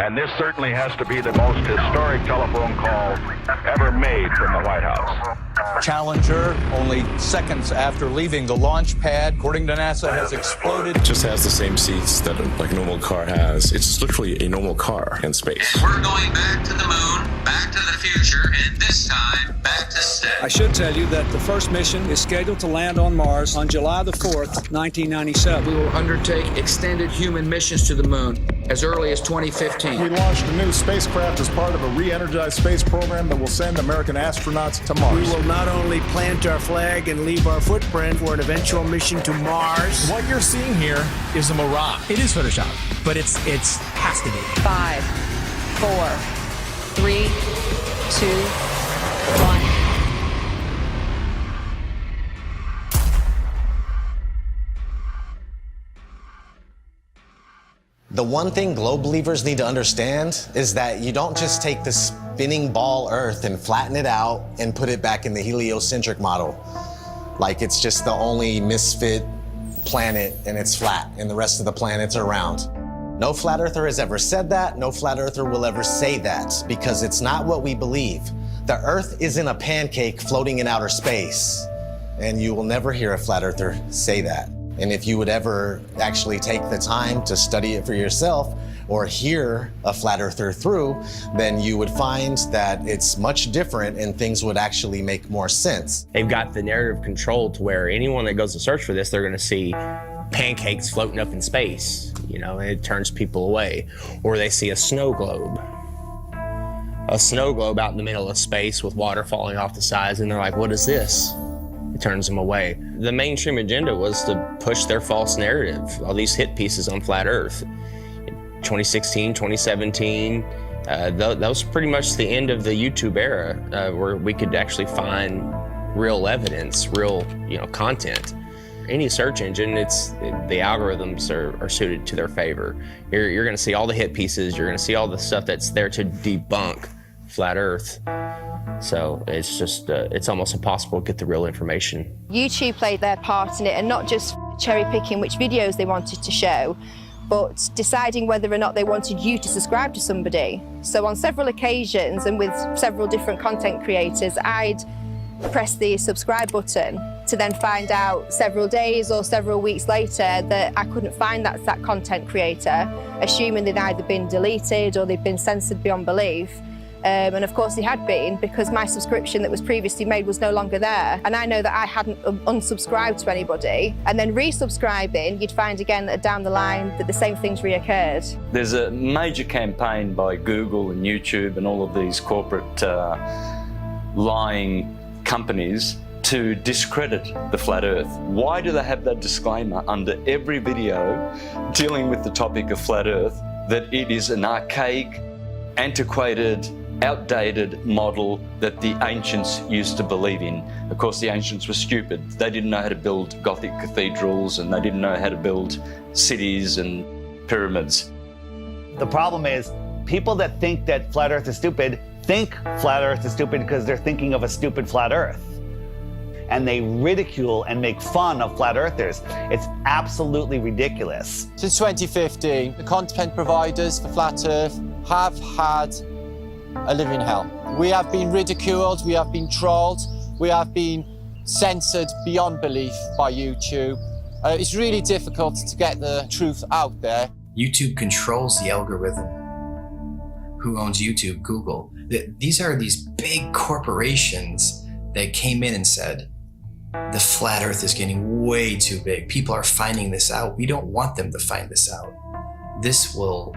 And this certainly has to be the most historic telephone call ever made from the White House. Challenger, only seconds after leaving the launch pad, according to NASA, has exploded. It just has the same seats that a normal car has. It's literally a normal car in space. And we're going back to the moon, back to the future, and this time back to stay. I should tell you that the first mission is scheduled to land on Mars on July the 4th, 1997. We will undertake extended human missions to the moon as early as 2015. We launched a new spacecraft as part of a re-energized space program that will send American astronauts to Mars. We will not only plant our flag and leave our footprint for an eventual mission to Mars. What you're seeing here is a mirage. It is Photoshop, but it's has to be. 5, 4, 3, 2, 1. The one thing globe believers need to understand is that you don't just take the spinning ball Earth and flatten it out and put it back in the heliocentric model. Like it's just the only misfit planet and it's flat and the rest of the planets are round. No flat earther has ever said that. No flat earther will ever say that because it's not what we believe. The Earth isn't a pancake floating in outer space, and you will never hear a flat earther say that. And if you would ever actually take the time to study it for yourself or hear a flat earther through, then you would find that it's much different and things would actually make more sense. They've got the narrative controlled to where anyone that goes to search for this, they're gonna see pancakes floating up in space, and it turns people away. Or they see a snow globe out in the middle of space with water falling off the sides, and they're like, what is this? It turns them away. The mainstream agenda was to push their false narrative, all these hit pieces on flat Earth. 2016, 2017, that was pretty much the end of the YouTube era where we could actually find real evidence, real content. Any search engine, the algorithms are suited to their favor. You're gonna see all the hit pieces, you're gonna see all the stuff that's there to debunk flat Earth. So it's just, it's almost impossible to get the real information. YouTube played their part in it, and not just cherry picking which videos they wanted to show, but deciding whether or not they wanted you to subscribe to somebody. So on several occasions and with several different content creators, I'd press the subscribe button to then find out several days or several weeks later that I couldn't find that content creator, assuming they'd either been deleted or they'd been censored beyond belief. And of course they had been, because my subscription that was previously made was no longer there. And I know that I hadn't unsubscribed to anybody. And then resubscribing, you'd find again that down the line that the same things reoccurred. There's a major campaign by Google and YouTube and all of these corporate lying companies to discredit the flat Earth. Why do they have that disclaimer under every video dealing with the topic of flat Earth, that it is an archaic, antiquated, outdated model that the ancients used to believe in? Of course, the ancients were stupid. They didn't know how to build Gothic cathedrals, and they didn't know how to build cities and pyramids. The problem is, people that think that flat Earth is stupid think flat Earth is stupid because they're thinking of a stupid flat Earth. And they ridicule and make fun of flat earthers. It's absolutely ridiculous. Since 2015, the content providers for Flat Earth have had a living hell. We have been ridiculed, we have been trolled, we have been censored beyond belief by YouTube. It's really difficult to get the truth out there. YouTube controls the algorithm. Who owns YouTube? Google. These are these big corporations that came in and said, the flat Earth is getting way too big. People are finding this out. We don't want them to find this out. This will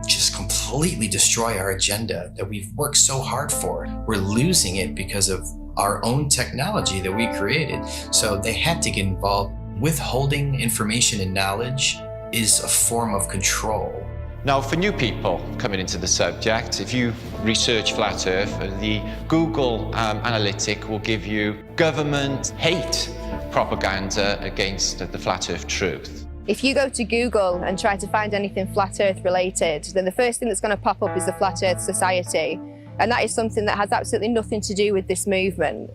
just completely destroy our agenda that we've worked so hard for. We're losing it because of our own technology that we created. So they had to get involved. Withholding information and knowledge is a form of control. Now, for new people coming into the subject, if you research flat Earth, the Google analytic will give you government hate propaganda against the flat Earth truth. If you go to Google and try to find anything flat Earth related, then the first thing that's going to pop up is the Flat Earth Society. And that is something that has absolutely nothing to do with this movement.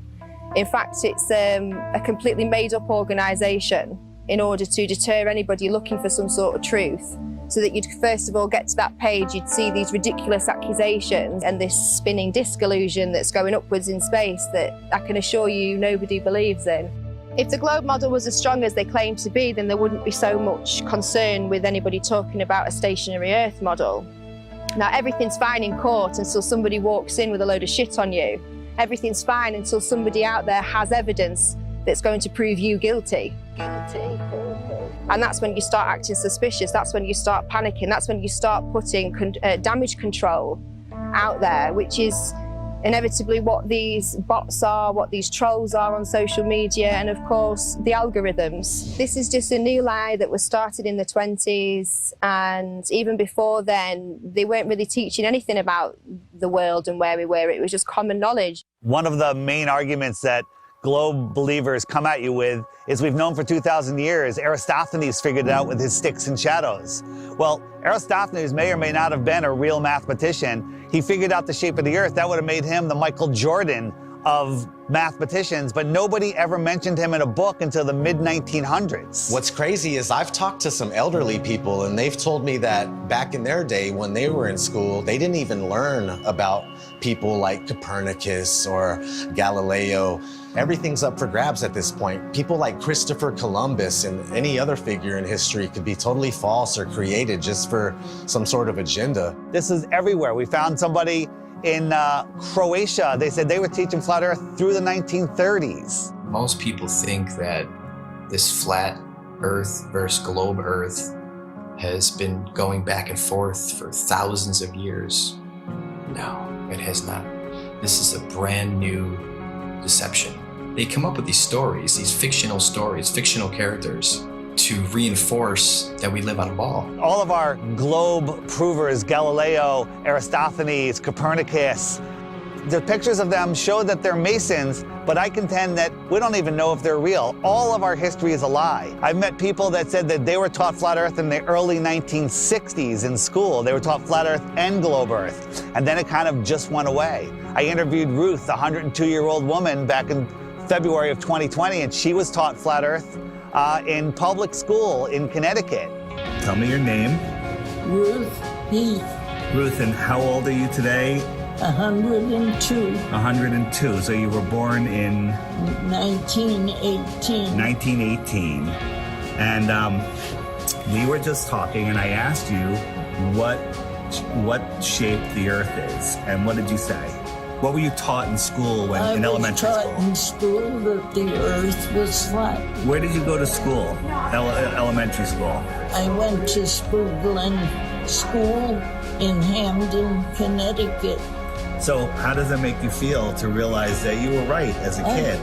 In fact, it's a completely made-up organisation in order to deter anybody looking for some sort of truth. so that you'd first of all get to that page, you'd see these ridiculous accusations and this spinning disc illusion that's going upwards in space that I can assure you nobody believes in. If the globe model was as strong as they claim to be, then there wouldn't be so much concern with anybody talking about a stationary Earth model. Now, everything's fine in court until somebody walks in with a load of shit on you. Everything's fine until somebody out there has evidence that's going to prove you guilty. And that's when you start acting suspicious. That's when you start panicking. That's when you start putting damage control out there, which is inevitably what these bots are, what these trolls are on social media, and of course, the algorithms. This is just a new lie that was started in the 20s, and even before then, they weren't really teaching anything about the world and where we were. It was just common knowledge. One of the main arguments that globe believers come at you with is we've known for 2,000 years. Aristophanes figured it out with his sticks and shadows. Well, Aristophanes may or may not have been a real mathematician. He figured out the shape of the earth. That would have made him the Michael Jordan of mathematicians, but nobody ever mentioned him in a book until the mid-1900s. What's crazy is I've talked to some elderly people and they've told me that back in their day when they were in school, they didn't even learn about people like Copernicus or Galileo. Everything's up for grabs at this point. People like Christopher Columbus and any other figure in history could be totally false or created just for some sort of agenda. This is everywhere. We found somebody in Croatia. They said they were teaching flat earth through the 1930s. Most people think that this flat earth versus globe earth has been going back and forth for thousands of years. No, it has not. This is a brand new deception. They come up with these stories, these fictional stories, fictional characters, to reinforce that we live on a ball. All of our globe provers, Galileo, Aristophanes, Copernicus, the pictures of them show that they're Masons, but I contend that we don't even know if they're real. All of our history is a lie. I've met people that said that they were taught flat earth in the early 1960s in school. They were taught flat earth and globe earth, and then it kind of just went away. I interviewed Ruth, a 102-year-old woman, back in February of 2020, and she was taught flat earth in public school in Connecticut. Tell me your name. Ruth Heath. Ruth, and how old are you today? 102. 102. So you were born in 1918. 1918. And we were just talking, and I asked you what shape the Earth is, and what did you say? What were you taught in school in elementary school? I was taught in school that the Earth was flat. Where did you go to school? Elementary school? I went to Spoogland School in Hamden, Connecticut. So how does it make you feel to realize that you were right as a kid?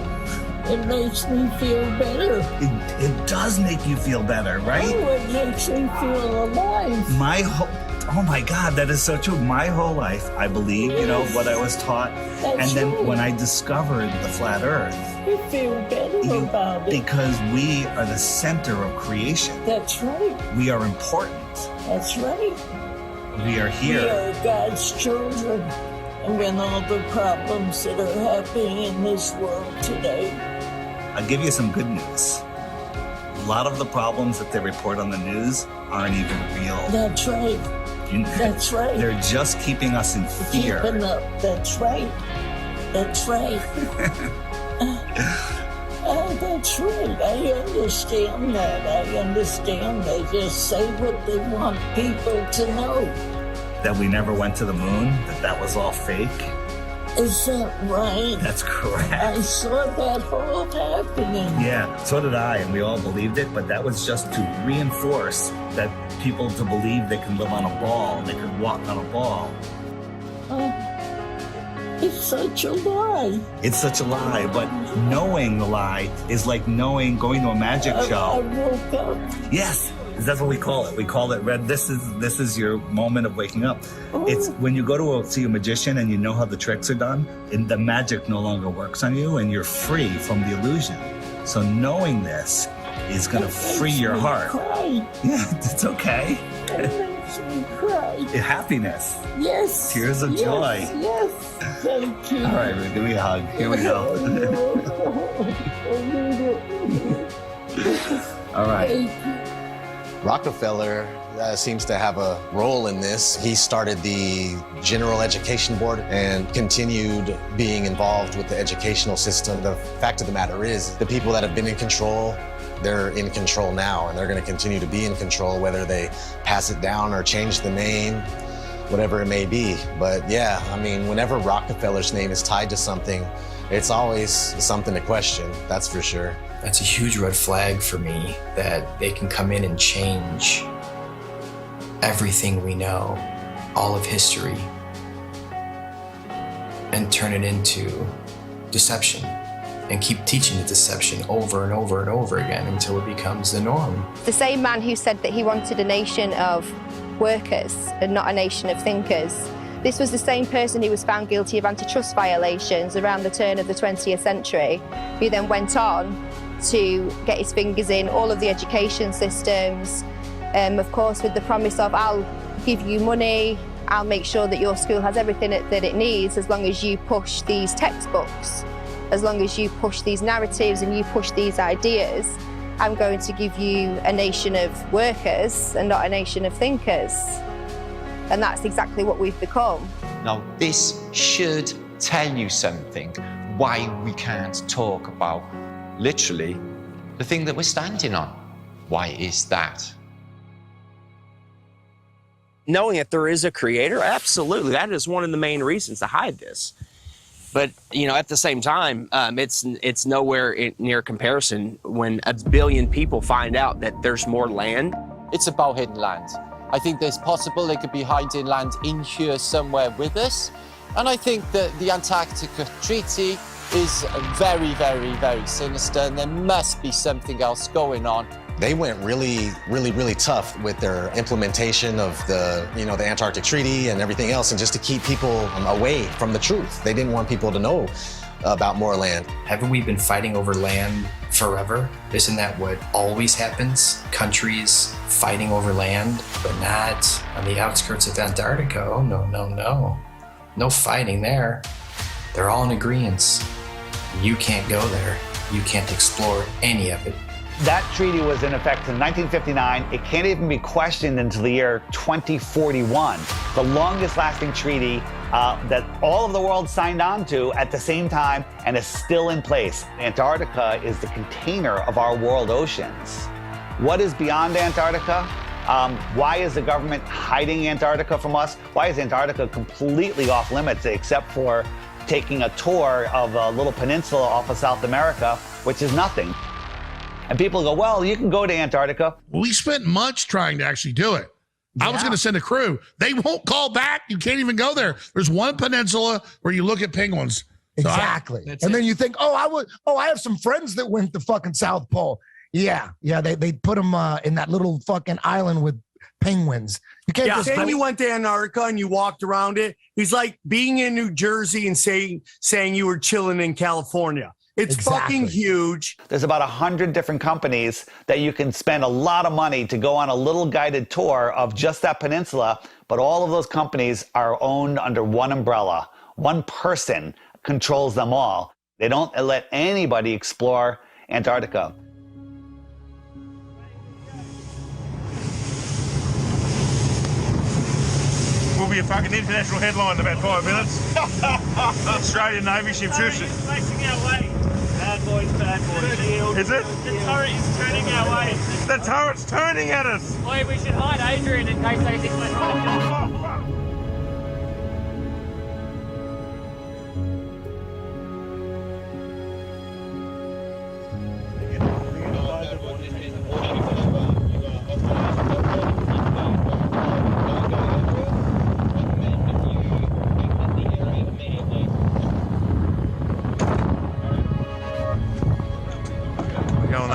It makes me feel better. It does make you feel better, right? Oh, it makes me feel alive. Oh my God, that is so true. My whole life, I believe, what I was taught. That's and then right. when I discovered the flat earth. You feel better about it. Because we are the center of creation. That's right. We are important. That's right. We are here. We are God's children. And when all the problems that are happening in this world today. I'll give you some good news. A lot of the problems that they report on the news aren't even real. That's right. That's right. They're just keeping us in fear. Keeping up. That's right. That's right. That's right. I understand that. I understand. They just say what they want people to know. That we never went to the moon? That was all fake? Is that right? That's correct. I saw that all happening. Yeah, so did I, and we all believed it, but that was just to reinforce that people to believe they can live on a ball, they could walk on a ball. It's such a lie. It's such a lie, but knowing the lie is like going to a magic show. I woke up. Yes. That's what we call it. We call it red. This is your moment of waking up. Oh. It's when you go to see a magician and you know how the tricks are done, and the magic no longer works on you, and you're free from the illusion. So knowing this is going to free your heart. Cry. Yeah, it's okay. It makes me cry. Happiness. Yes. Tears of joy. Yes. Thank you. All right, Ruth, give me a hug. Here we go. All right. Rockefeller seems to have a role in this. He started the General Education Board and continued being involved with the educational system. The fact of the matter is, the people that have been in control, they're in control now, and they're going to continue to be in control, whether they pass it down or change the name, whatever it may be. But yeah, I mean, whenever Rockefeller's name is tied to something, it's always something to question, that's for sure. That's a huge red flag for me, that they can come in and change everything we know, all of history, and turn it into deception, and keep teaching the deception over and over and over again until it becomes the norm. The same man who said that he wanted a nation of workers and not a nation of thinkers. This was the same person who was found guilty of antitrust violations around the turn of the 20th century, who then went on to get his fingers in all of the education systems, of course with the promise of, I'll give you money, I'll make sure that your school has everything that it needs as long as you push these textbooks, as long as you push these narratives and you push these ideas. I'm going to give you a nation of workers and not a nation of thinkers. And that's exactly what we've become. Now, this should tell you something, why we can't talk about literally the thing that we're standing on. Why is that? Knowing that there is a creator, absolutely, that is one of the main reasons to hide this. But, you know, at the same time, it's nowhere near comparison when 1 billion people find out that there's more land. It's about hidden land. I think there's possible they could be hiding land in here somewhere with us. And I think that the Antarctica Treaty is very, very, very sinister, and there must be something else going on. They went really, really, really tough with their implementation of the Antarctic Treaty and everything else, and just to keep people away from the truth. They didn't want people to know about more land. Haven't we been fighting over land forever? Isn't that what always happens? Countries fighting over land, but not on the outskirts of Antarctica. Oh, no, no, no. No fighting there. They're all in agreement. You can't go there. You can't explore any of it. That treaty was in effect in 1959. It can't even be questioned until the year 2041. The longest lasting treaty that all of the world signed on to at the same time and is still in place. Antarctica is the container of our world oceans. What is beyond Antarctica? Why is the government hiding Antarctica from us? Why is Antarctica completely off limits except for taking a tour of a little peninsula off of South America, which is nothing? And people go, well, you can go to Antarctica. We spent months trying to actually do it. Yeah. I was going to send a crew. They won't call back. You can't even go there. There's one peninsula where you look at penguins. Exactly. And then you think, I have some friends that went to fucking South Pole. Yeah. They put them in that little fucking island with penguins. You can't just saying you went to Antarctica and you walked around it. He's like being in New Jersey and saying you were chilling in California. It's fucking huge. There's about 100 different companies that you can spend a lot of money to go on a little guided tour of just that peninsula, but all of those companies are owned under one umbrella. One person controls them all. They don't let anybody explore Antarctica. Will be a fucking international headline in about 5 minutes. Australian Navy ship shoots. Facing our way. Bad boys, shield. Is it? The turret is turning our way. The turret's turning at us. Boy, we should hide Adrian in case they think we're right.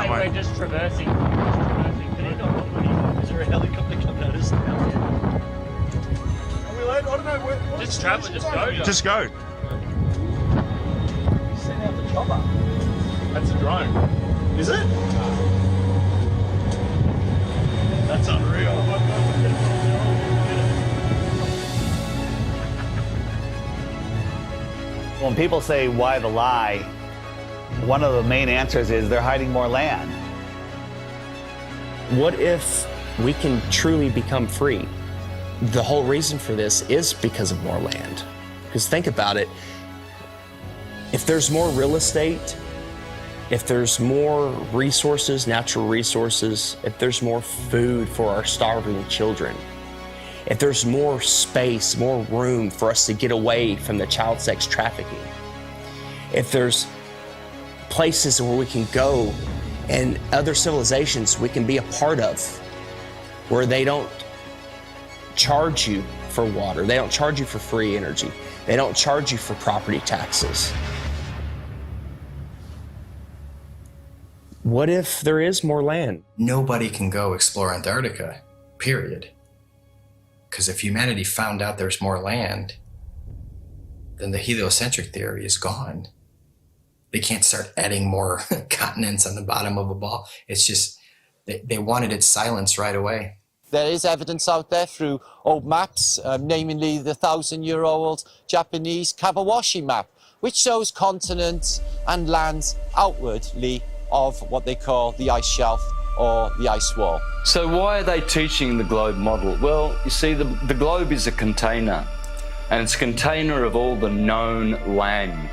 We're just traversing. Is there a helicopter coming at us now? Are we late? I don't know. Just travel, just go. Just go. You sent out the chopper. That's a drone. Is it? That's unreal. When people say, why the lie? One of the main answers is they're hiding more land. What if we can truly become free. The whole reason for this is because of more land. Because think about it, if there's more real estate, if there's more resources, natural resources, if there's more food for our starving children, if there's more space, more room for us to get away from the child sex trafficking, if there's places where we can go and other civilizations we can be a part of, where they don't charge you for water, they don't charge you for free energy, they don't charge you for property taxes. What if there is more land? Nobody can go explore Antarctica, period. Because if humanity found out there's more land, then the heliocentric theory is gone. They can't start adding more continents on the bottom of a ball. It's just, they wanted it silenced right away. There is evidence out there through old maps, namely the 1,000-year-old Japanese Kawabashi map, which shows continents and lands outwardly of what they call the ice shelf or the ice wall. So why are they teaching the globe model? Well, you see, the globe is a container, and it's a container of all the known land.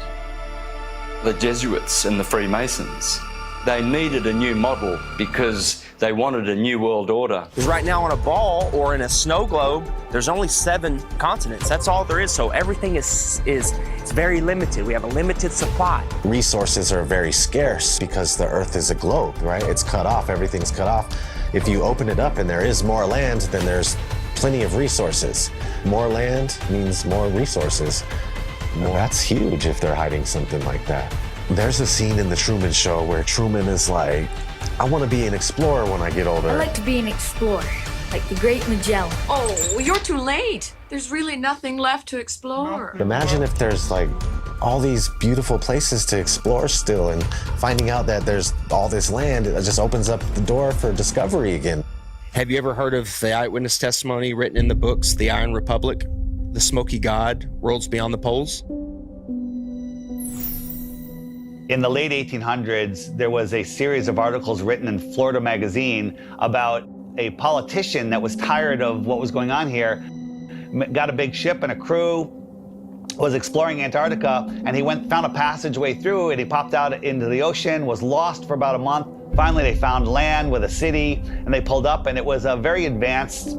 The Jesuits and the Freemasons, they needed a new model because they wanted a new world order. Because right now on a ball or in a snow globe, there's only 7 continents. That's all there is. So everything is very limited. We have a limited supply. Resources are very scarce because the Earth is a globe, right? It's cut off, everything's cut off. If you open it up and there is more land, then there's plenty of resources. More land means more resources. Well, that's huge if they're hiding something like that. There's a scene in The Truman Show where Truman is like, I want to be an explorer when I get older. I like to be an explorer, like the Great Magellan. Oh, you're too late. There's really nothing left to explore. Imagine if there's like all these beautiful places to explore still, and finding out that there's all this land, it just opens up the door for discovery again. Have you ever heard of the eyewitness testimony written in the books, The Iron Republic, The Smoky God, Worlds Beyond the Poles? In the late 1800s, there was a series of articles written in Florida Magazine about a politician that was tired of what was going on here, got a big ship and a crew, was exploring Antarctica, and he found a passageway through, and he popped out into the ocean, was lost for about a month. Finally, they found land with a city, and they pulled up, and it was a very advanced,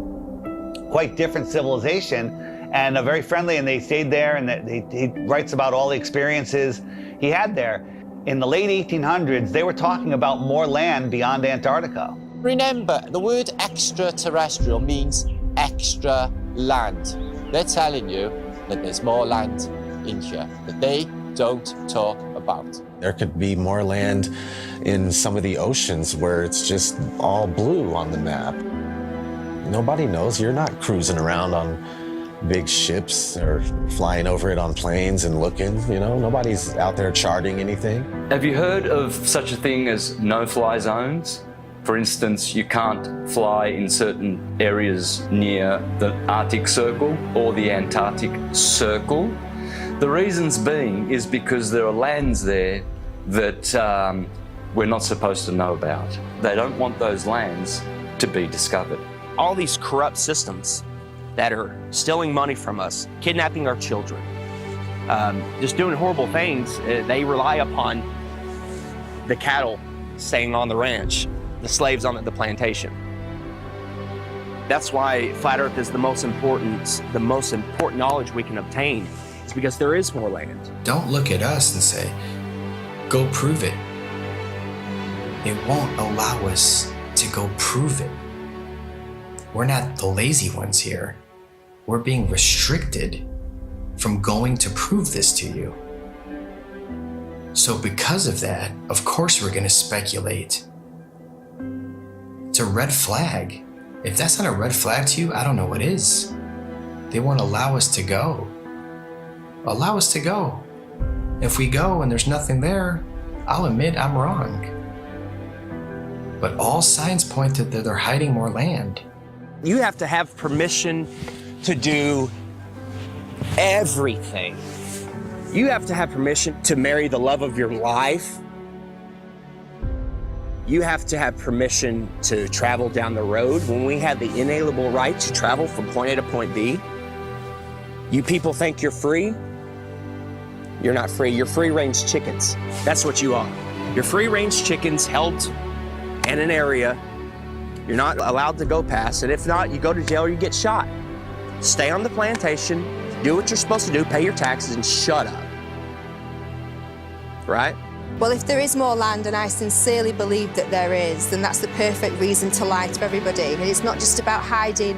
quite different civilization, and very friendly, and they stayed there, and he writes about all the experiences he had there. In the late 1800s, they were talking about more land beyond Antarctica. Remember, the word extraterrestrial means extra land. They're telling you that there's more land in here that they don't talk about. There could be more land in some of the oceans where it's just all blue on the map. Nobody knows. You're not cruising around on big ships or flying over it on planes and looking, you know, nobody's out there charting anything. Have you heard of such a thing as no-fly zones? For instance, you can't fly in certain areas near the Arctic Circle or the Antarctic Circle. The reasons being is because there are lands there that we're not supposed to know about. They don't want those lands to be discovered. All these corrupt systems that are stealing money from us, kidnapping our children, just doing horrible things, they rely upon the cattle staying on the ranch, the slaves on the plantation. That's why Flat Earth is the most important knowledge we can obtain, is because there is more land. Don't look at us and say, go prove it. It won't allow us to go prove it. We're not the lazy ones here. We're being restricted from going to prove this to you. So because of that, of course we're going to speculate. It's a red flag. If that's not a red flag to you, I don't know what is. They won't allow us to go. Allow us to go. If we go and there's nothing there, I'll admit I'm wrong. But all signs point to that they're hiding more land. You have to have permission to do everything. You have to have permission to marry the love of your life. You have to have permission to travel down the road. When we have the inalienable right to travel from point A to point B, you people think you're free? You're not free. You're free-range chickens. That's what you are. You're free-range chickens held in an area you're not allowed to go past, and if not, you go to jail or you get shot. Stay on the plantation, do what you're supposed to do, pay your taxes, and shut up. Right? Well, if there is more land, and I sincerely believe that there is, then that's the perfect reason to lie to everybody. And it's not just about hiding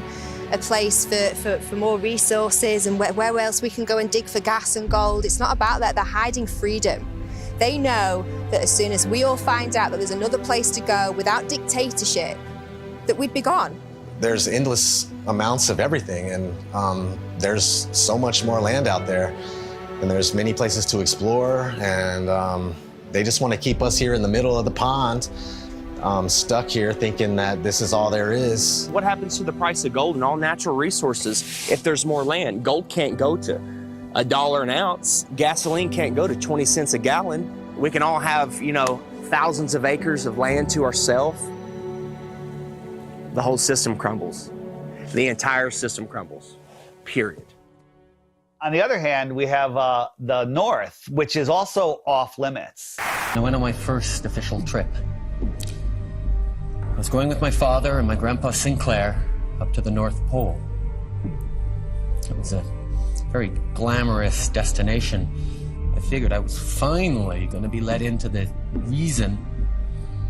a place for more resources and where else we can go and dig for gas and gold. It's not about that. They're hiding freedom. They know that as soon as we all find out that there's another place to go without dictatorship, that we'd be gone. There's endless amounts of everything, and there's so much more land out there, and there's many places to explore, and they just want to keep us here in the middle of the pond, stuck here thinking that this is all there is. What happens to the price of gold and all natural resources if there's more land? Gold can't go to $1 an ounce. Gasoline can't go to 20 cents a gallon. We can all have, you know, thousands of acres of land to ourselves. The whole system crumbles. The entire system crumbles, period. On the other hand, we have the North, which is also off limits. I went on my first official trip. I was going with my father and my grandpa Sinclair up to the North Pole. It was a very glamorous destination. I figured I was finally going to be let into the reason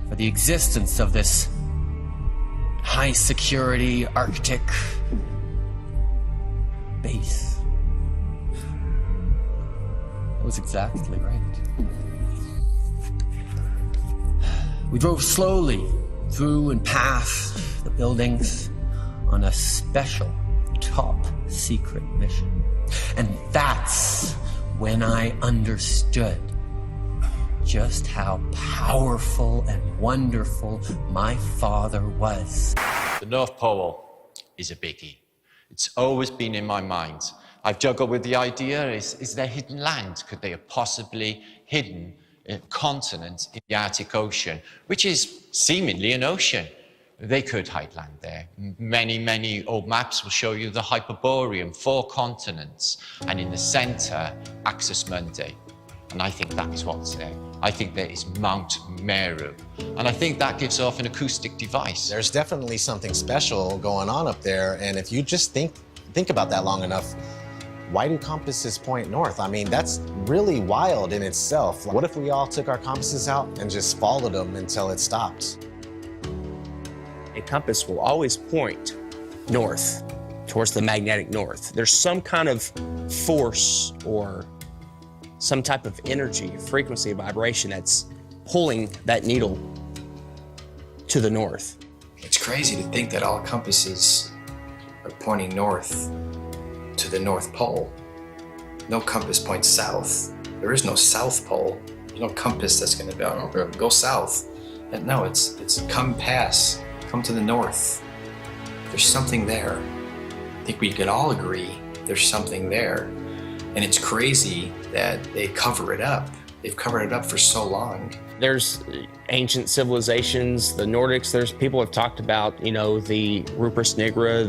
for the existence of this high security Arctic base. That was exactly right. We drove slowly through and past the buildings on a special top secret mission. And that's when I understood just how powerful and wonderful my father was. The North Pole is a biggie. It's always been in my mind. I've juggled with the idea, is there hidden land? Could they have possibly hidden a continent in the Arctic Ocean, which is seemingly an ocean? They could hide land there. Many old maps will show you the Hyperborean, 4 continents, and in the center, Axis Mundi. And I think that is what's there. I think there is Mount Meru. And I think that gives off an acoustic device. There's definitely something special going on up there, and if you just think about that long enough, why do compasses point north? I mean, that's really wild in itself. What if we all took our compasses out and just followed them until it stopped? A compass will always point north, towards the magnetic north. There's some kind of force or some type of energy, frequency, vibration that's pulling that needle to the north. It's crazy to think that all compasses are pointing north to the North Pole. No compass points south. There is no South Pole. There's no compass that's going to go south. And no, it's come to the north. There's something there. I think we could all agree there's something there. And it's crazy that they cover it up. They've covered it up for so long. There's ancient civilizations, the Nordics, there's people have talked about, you know, the Rupert Nigra,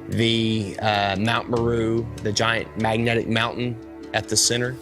the Mount Meru, the giant magnetic mountain at the center.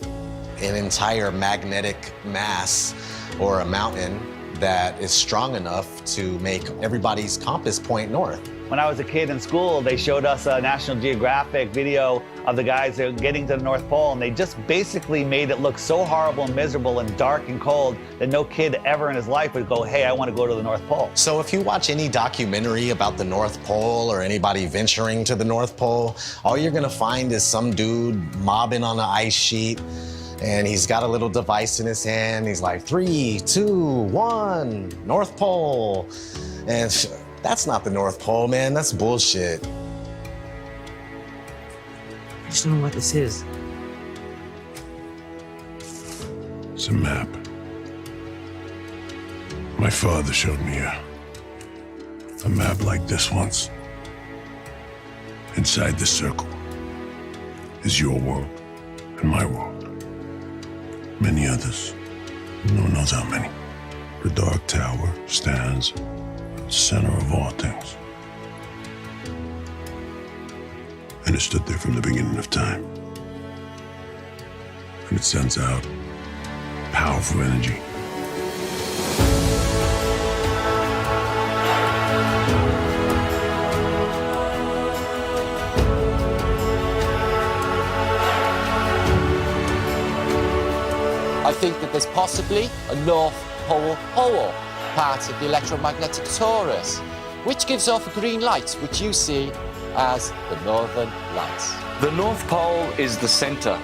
An entire magnetic mass or a mountain that is strong enough to make everybody's compass point north. When I was a kid in school, they showed us a National Geographic video of the guys that were getting to the North Pole, and they just basically made it look so horrible and miserable and dark and cold that no kid ever in his life would go, hey, I want to go to the North Pole. So if you watch any documentary about the North Pole or anybody venturing to the North Pole, all you're gonna find is some dude mobbing on an ice sheet, and he's got a little device in his hand. He's like, 3, 2, 1, North Pole. And that's not the North Pole, man. That's bullshit. I just don't know what this is. It's a map. My father showed me a map like this once. Inside the circle is your world and my world. Many others. No one knows how many. The dark tower stands at the center of all things. And it stood there from the beginning of time. And it sends out powerful energy. I think that there's possibly a North Pole hole, part of the electromagnetic torus, which gives off a green light, which you see as the Northern Lights. The North Pole is the center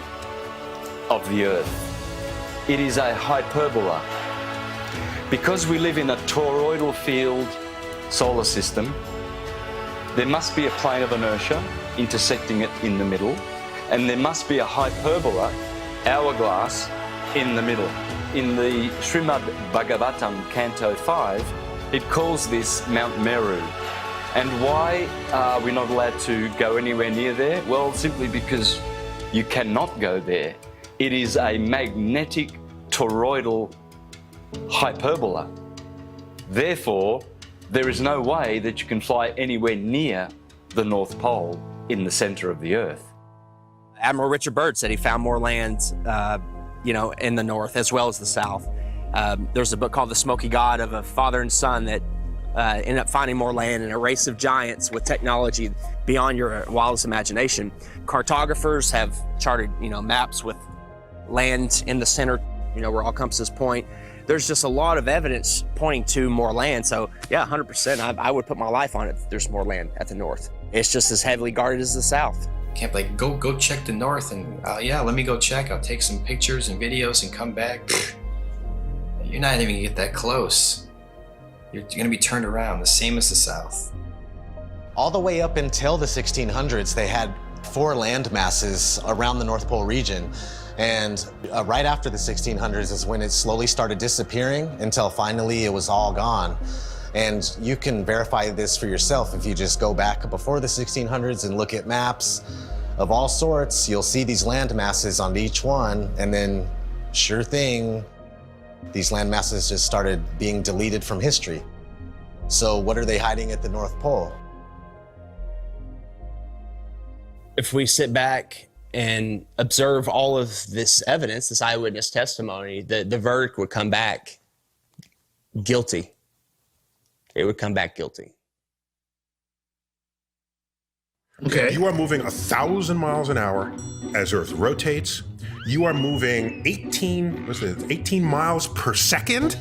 of the Earth. It is a hyperbola. Because we live in a toroidal field solar system, there must be a plane of inertia intersecting it in the middle, and there must be a hyperbola, hourglass, in the middle. In the Srimad Bhagavatam, Canto 5, it calls this Mount Meru. And why are we not allowed to go anywhere near there? Well, simply because you cannot go there. It is a magnetic toroidal hyperbola. Therefore, there is no way that you can fly anywhere near the North Pole in the center of the Earth. Admiral Richard Byrd said he found more land in the north as well as the south. There's a book called The Smoky God of a father and son that ended up finding more land in a race of giants with technology beyond your wildest imagination. Cartographers have charted, maps with land in the center, where all compasses point. There's just a lot of evidence pointing to more land. So yeah, 100%, I would put my life on it if there's more land at the north. It's just as heavily guarded as the south. Can't like go check the north and yeah, let me go check. I'll take some pictures and videos and come back. You're not even gonna get that close. You're gonna be turned around, the same as the south. All the way up until the 1600s, they had 4 land masses around the North Pole region. And right after the 1600s is when it slowly started disappearing until finally it was all gone. And you can verify this for yourself if you just go back before the 1600s and look at maps of all sorts. You'll see these land masses on each one, and then sure thing, these land masses just started being deleted from history. So what are they hiding at the North Pole? If we sit back and observe all of this evidence, this eyewitness testimony, the verdict would come back guilty. It would come back guilty. Okay. You are moving 1,000 miles an hour as Earth rotates. You are moving 18 miles per second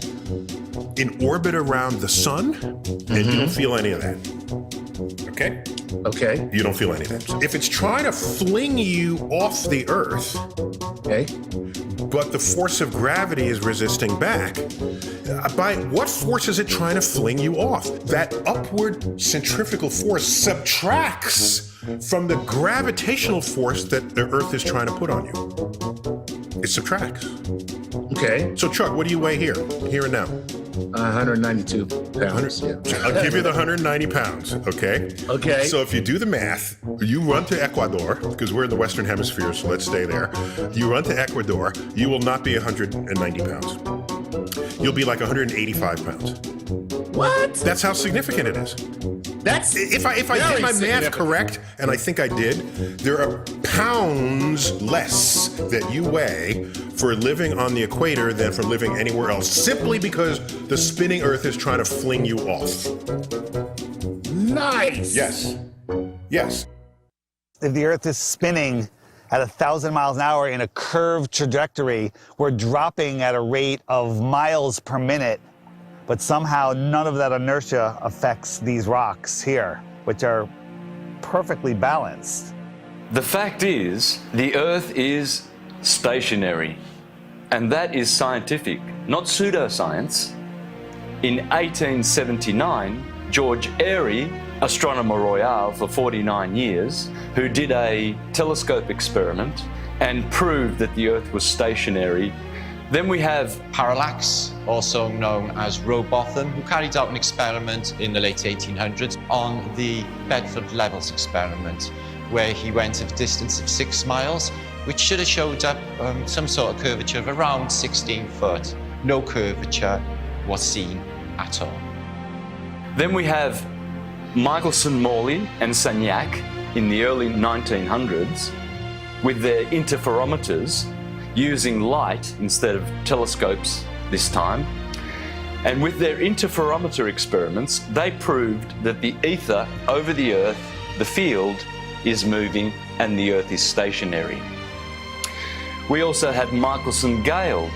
in orbit around the sun, and you don't feel any of that. Okay? Okay. You don't feel any of that. So if it's trying to fling you off the Earth, okay, but the force of gravity is resisting back, by what force is it trying to fling you off? That upward centrifugal force subtracts from the gravitational force that the Earth is trying to put on you. It subtracts. Okay. So Chuck, what do you weigh here and now? 192 pounds. Yeah. I'll give you the 190 pounds, okay? Okay. So if you do the math, you run to Ecuador, because we're in the Western Hemisphere, so let's stay there. You run to Ecuador, you will not be 190 pounds. You'll be like 185 pounds. What? That's how significant it is. That's if I did my math correct, and I think I did, there are pounds less that you weigh for living on the equator than for living anywhere else, simply because the spinning Earth is trying to fling you off. Nice. Yes. Yes. If the Earth is spinning at 1,000 miles an hour in a curved trajectory, we're dropping at a rate of miles per minute, but somehow none of that inertia affects these rocks here, which are perfectly balanced. The fact is, the Earth is stationary, and that is scientific, not pseudoscience. In 1879, George Airy, Astronomer Royal for 49 years, who did a telescope experiment and proved that the Earth was stationary. Then we have Parallax, also known as Rowbotham, who carried out an experiment in the late 1800s on the Bedford Levels experiment, where he went at a distance of 6 miles, which should have showed up some sort of curvature of around 16 foot. No curvature was seen at all. Then we have Michelson, Morley and Sagnac in the early 1900s with their interferometers using light instead of telescopes this time. And with their interferometer experiments, they proved that the ether over the Earth, the field, is moving and the Earth is stationary. We also had Michelson Gale.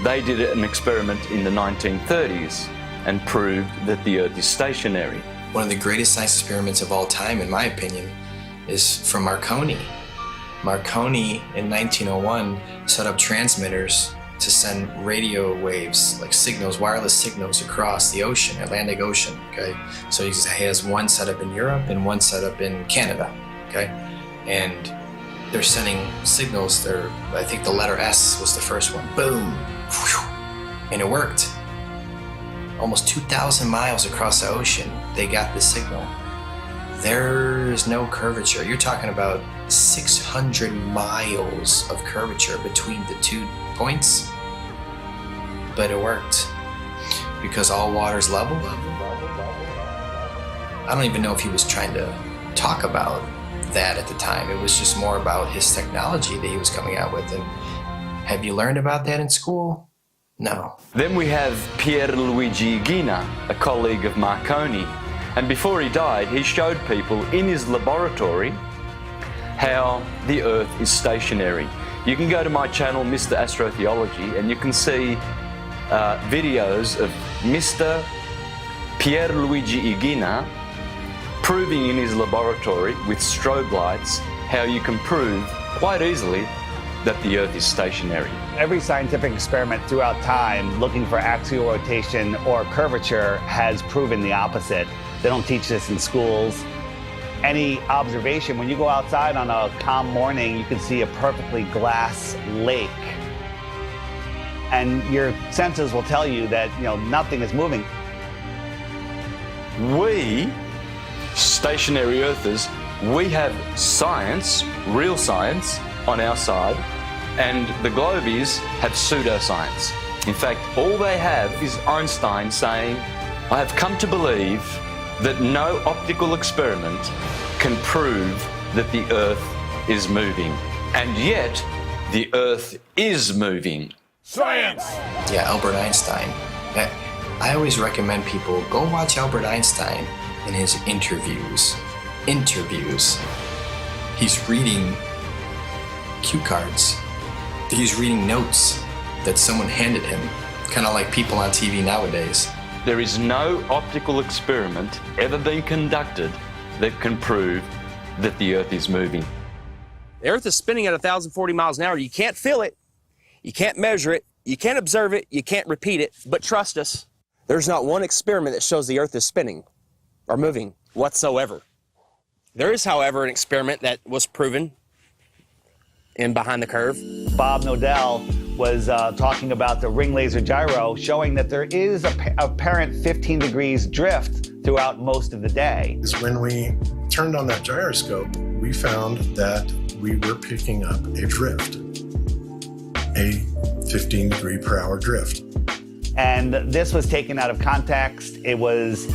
They did an experiment in the 1930s and proved that the Earth is stationary. One of the greatest science experiments of all time, in my opinion, is from Marconi. Marconi in 1901 set up transmitters to send radio waves, like signals, wireless signals across the ocean, Atlantic Ocean, okay? So he has one set up in Europe and one set up in Canada, okay? And they're sending signals, I think the letter S was the first one, boom, and it worked. Almost 2,000 miles across the ocean, they got the signal. There's no curvature. You're talking about 600 miles of curvature between the 2 points, but it worked because all water's level. I don't even know if he was trying to talk about that at the time. It was just more about his technology that he was coming out with. And have you learned about that in school? No. Then we have Pierluigi Ghina, a colleague of Marconi. And before he died, he showed people in his laboratory how the Earth is stationary. You can go to my channel, Mr. Astrotheology, and you can see videos of Mr. Pierluigi Ghina proving in his laboratory with strobe lights how you can prove quite easily that the Earth is stationary. Every scientific experiment throughout time looking for axial rotation or curvature has proven the opposite. They don't teach this in schools. Any observation, when you go outside on a calm morning, you can see a perfectly glass lake. And your senses will tell you that, nothing is moving. We, stationary Earthers, we have science, real science, on our side, and the Globies have pseudoscience. In fact, all they have is Einstein saying, "I have come to believe that no optical experiment can prove that the Earth is moving." And yet, the Earth is moving. Science! Yeah, Albert Einstein. I always recommend people go watch Albert Einstein in his interviews. He's reading cue cards. He's reading notes that someone handed him, kind of like people on TV nowadays. There is no optical experiment ever been conducted that can prove that the Earth is moving. The Earth is spinning at 1,040 miles an hour. You can't feel it. You can't measure it. You can't observe it. You can't repeat it. But trust us, there's not one experiment that shows the Earth is spinning or moving whatsoever. There is, however, an experiment that was proven in Behind the Curve. Bob Nodell was talking about the ring laser gyro, showing that there is a apparent 15 degrees drift throughout most of the day. When we turned on that gyroscope, we found that we were picking up a drift, a 15 degree per hour drift. And this was taken out of context. It was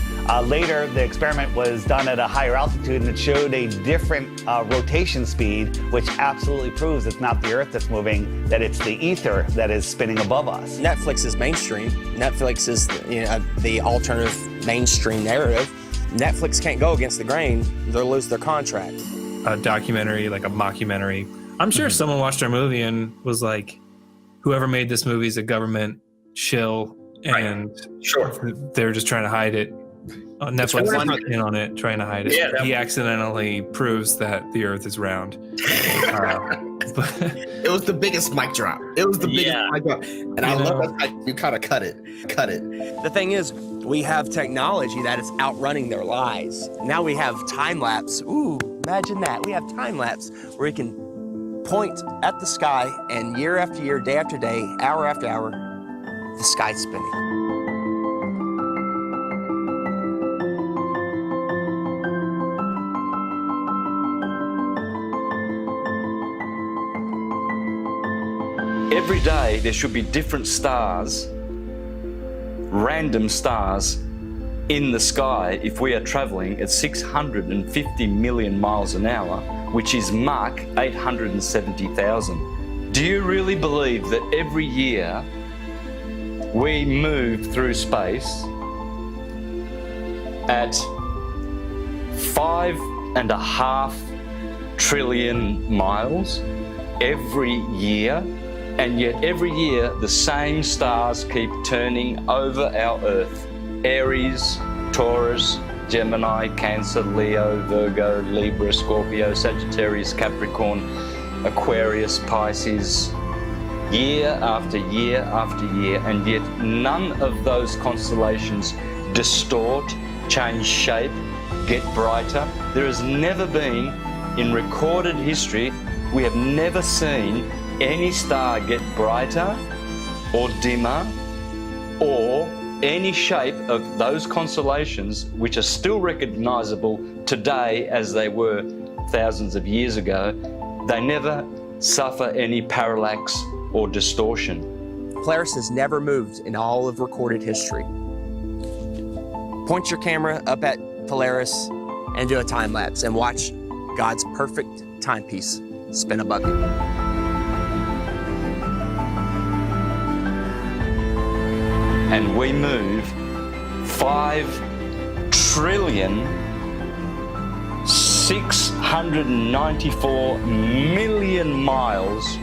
later, the experiment was done at a higher altitude and it showed a different rotation speed, which absolutely proves it's not the Earth that's moving, that it's the ether that is spinning above us. Netflix is mainstream. Netflix is the alternative mainstream narrative. Netflix can't go against the grain. They'll lose their contract. A documentary, like a mockumentary. I'm sure someone watched our movie and was like, whoever made this movie is a government shill, and they're just trying to hide it. Netflix is in on it, trying to hide it. Yeah, he accidentally proves that the Earth is round. It was the biggest mic drop. It was the biggest mic drop. And I love that you kind of cut it. The thing is, we have technology that is outrunning their lies. Now we have time lapse. Ooh, imagine that. We have time lapse where we can point at the sky and year after year, day after day, hour after hour, the sky's spinning. Every day there should be different stars random stars in the sky if we are traveling at 650 million miles an hour, which is Mach 870,000. Do you really believe that every year we move through space at 5.5 trillion miles every year? And yet every year the same stars keep turning over our Earth. Aries, Taurus, Gemini, Cancer, Leo, Virgo, Libra, Scorpio, Sagittarius, Capricorn, Aquarius, Pisces, year after year after year, and yet none of those constellations distort, change shape, get brighter. There has never been, in recorded history, we have never seen any star get brighter or dimmer or any shape of those constellations which are still recognizable today as they were thousands of years ago. They never suffer any parallax or distortion. Polaris has never moved in all of recorded history. Point your camera up at Polaris and do a time lapse and watch God's perfect timepiece spin above you. And we move 5,694,000,000 miles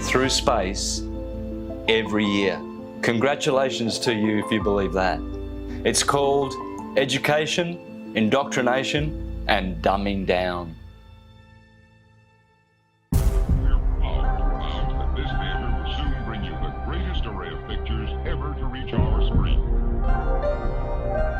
through space every year. Congratulations to you if you believe that. It's called education, indoctrination, and dumbing down.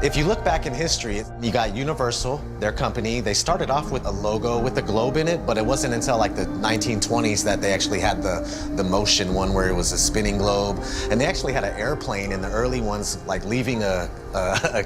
If you look back in history, you got Universal, their company. They started off with a logo with a globe in it, but it wasn't until like the 1920s that they actually had the motion one where it was a spinning globe. And they actually had an airplane in the early ones, like leaving a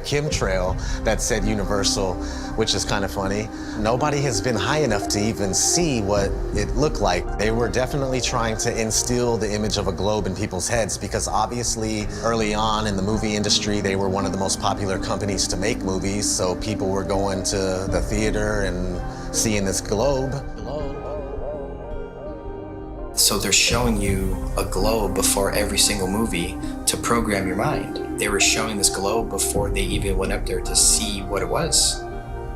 chemtrail that said Universal, which is kind of funny. Nobody has been high enough to even see what it looked like. They were definitely trying to instill the image of a globe in people's heads because obviously early on in the movie industry, they were one of the most popular companies to make movies, so people were going to the theater and seeing this globe. So they're showing you a globe before every single movie to program your mind. They were showing this globe before they even went up there to see what it was.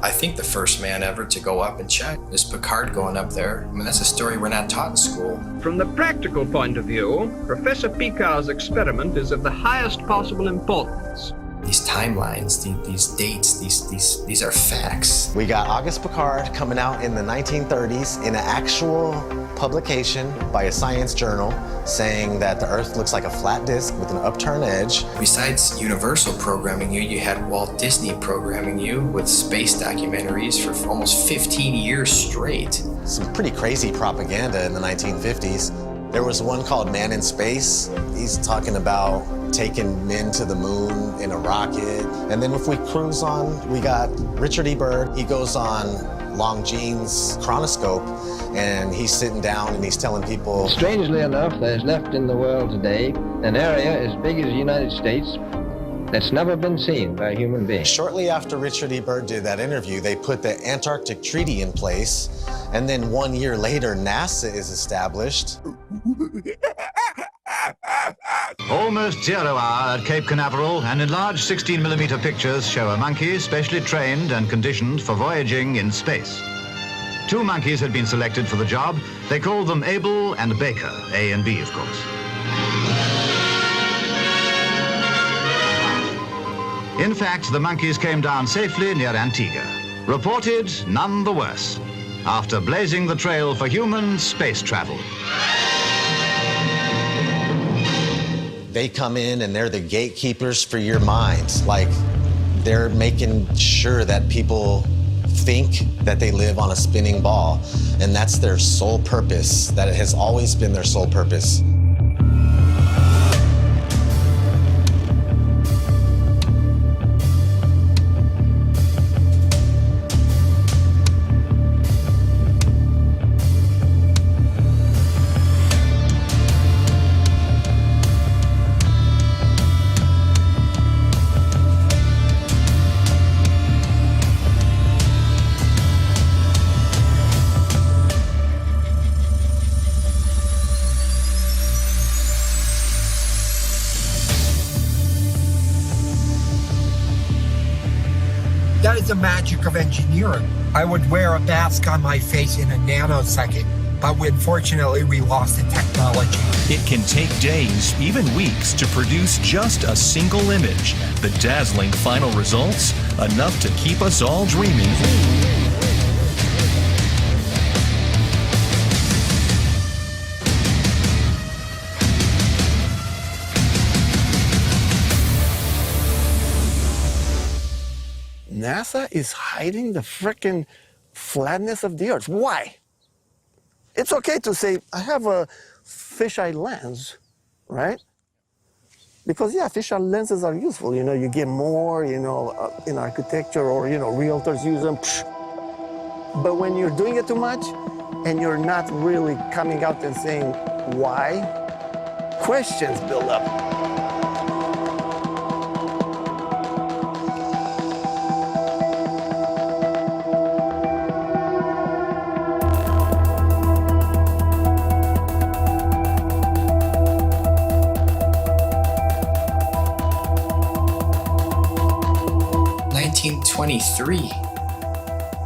I think the first man ever to go up and check is Picard going up there. I mean, that's a story we're not taught in school. From the practical point of view, Professor Picard's experiment is of the highest possible importance. These timelines, these dates, these are facts. We got Auguste Picard coming out in the 1930s in an actual publication by a science journal saying that the Earth looks like a flat disk with an upturned edge. Besides Universal programming you, you had Walt Disney programming you with space documentaries for almost 15 years straight. Some pretty crazy propaganda in the 1950s. There was one called Man in Space. He's talking about taking men to the moon in a rocket. And then if we cruise on, we got Richard E. Byrd. He goes on Longines chronoscope and he's sitting down and he's telling people. Strangely enough, there's left in the world today an area as big as the United States that's never been seen by a human being. Shortly after Richard E. Byrd did that interview, they put the Antarctic Treaty in place. And then 1 year later, NASA is established. Almost 0 hour at Cape Canaveral, and enlarged 16mm pictures show a monkey specially trained and conditioned for voyaging in space. 2 monkeys had been selected for the job. They called them Abel and Baker, A and B, of course. In fact, the monkeys came down safely near Antigua. Reported none the worse, after blazing the trail for human space travel. They come in and they're the gatekeepers for your mind. Like, they're making sure that people think that they live on a spinning ball, and that's their sole purpose, that it has always been their sole purpose. That is the magic of engineering. I would wear a mask on my face in a nanosecond, but unfortunately we lost the technology. It can take days, even weeks, to produce just a single image. The dazzling final results, enough to keep us all dreaming. NASA is hiding the frickin' flatness of the Earth. Why? It's okay to say, I have a fisheye lens, right? Because, yeah, fisheye lenses are useful. You know, you get more, in architecture or, realtors use them. But when you're doing it too much and you're not really coming out and saying why, questions build up.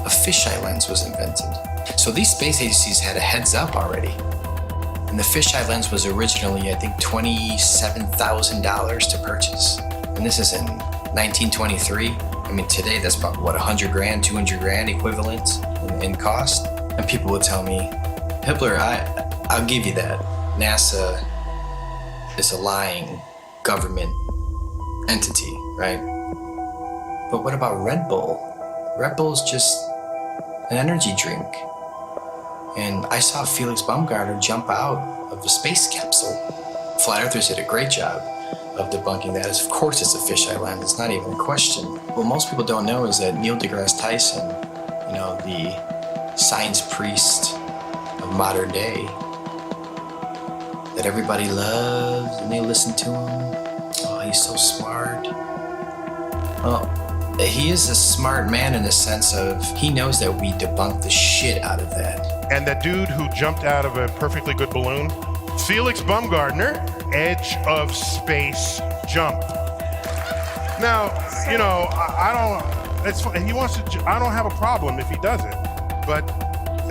A fisheye lens was invented. So these space agencies had a heads up already. And the fisheye lens was originally, I think, $27,000 to purchase. And this is in 1923. I mean, today that's about, what, 100 grand, 200 grand equivalent in cost? And people would tell me, Hibbler, I'll give you that. NASA is a lying government entity, right? But what about Red Bull? Red Bull's just an energy drink. And I saw Felix Baumgartner jump out of a space capsule. Flat Earthers did a great job of debunking that. Of course it's a fisheye lens, it's not even a question. What most people don't know is that Neil deGrasse Tyson, the science priest of modern day, that everybody loves and they listen to him. Oh, he's so smart. Well, he is a smart man in the sense of he knows that we debunked the shit out of that. And that dude who jumped out of a perfectly good balloon, Felix Baumgartner, edge of space jump. Now, I don't, it's fine. He wants to, I don't have a problem if he does it, but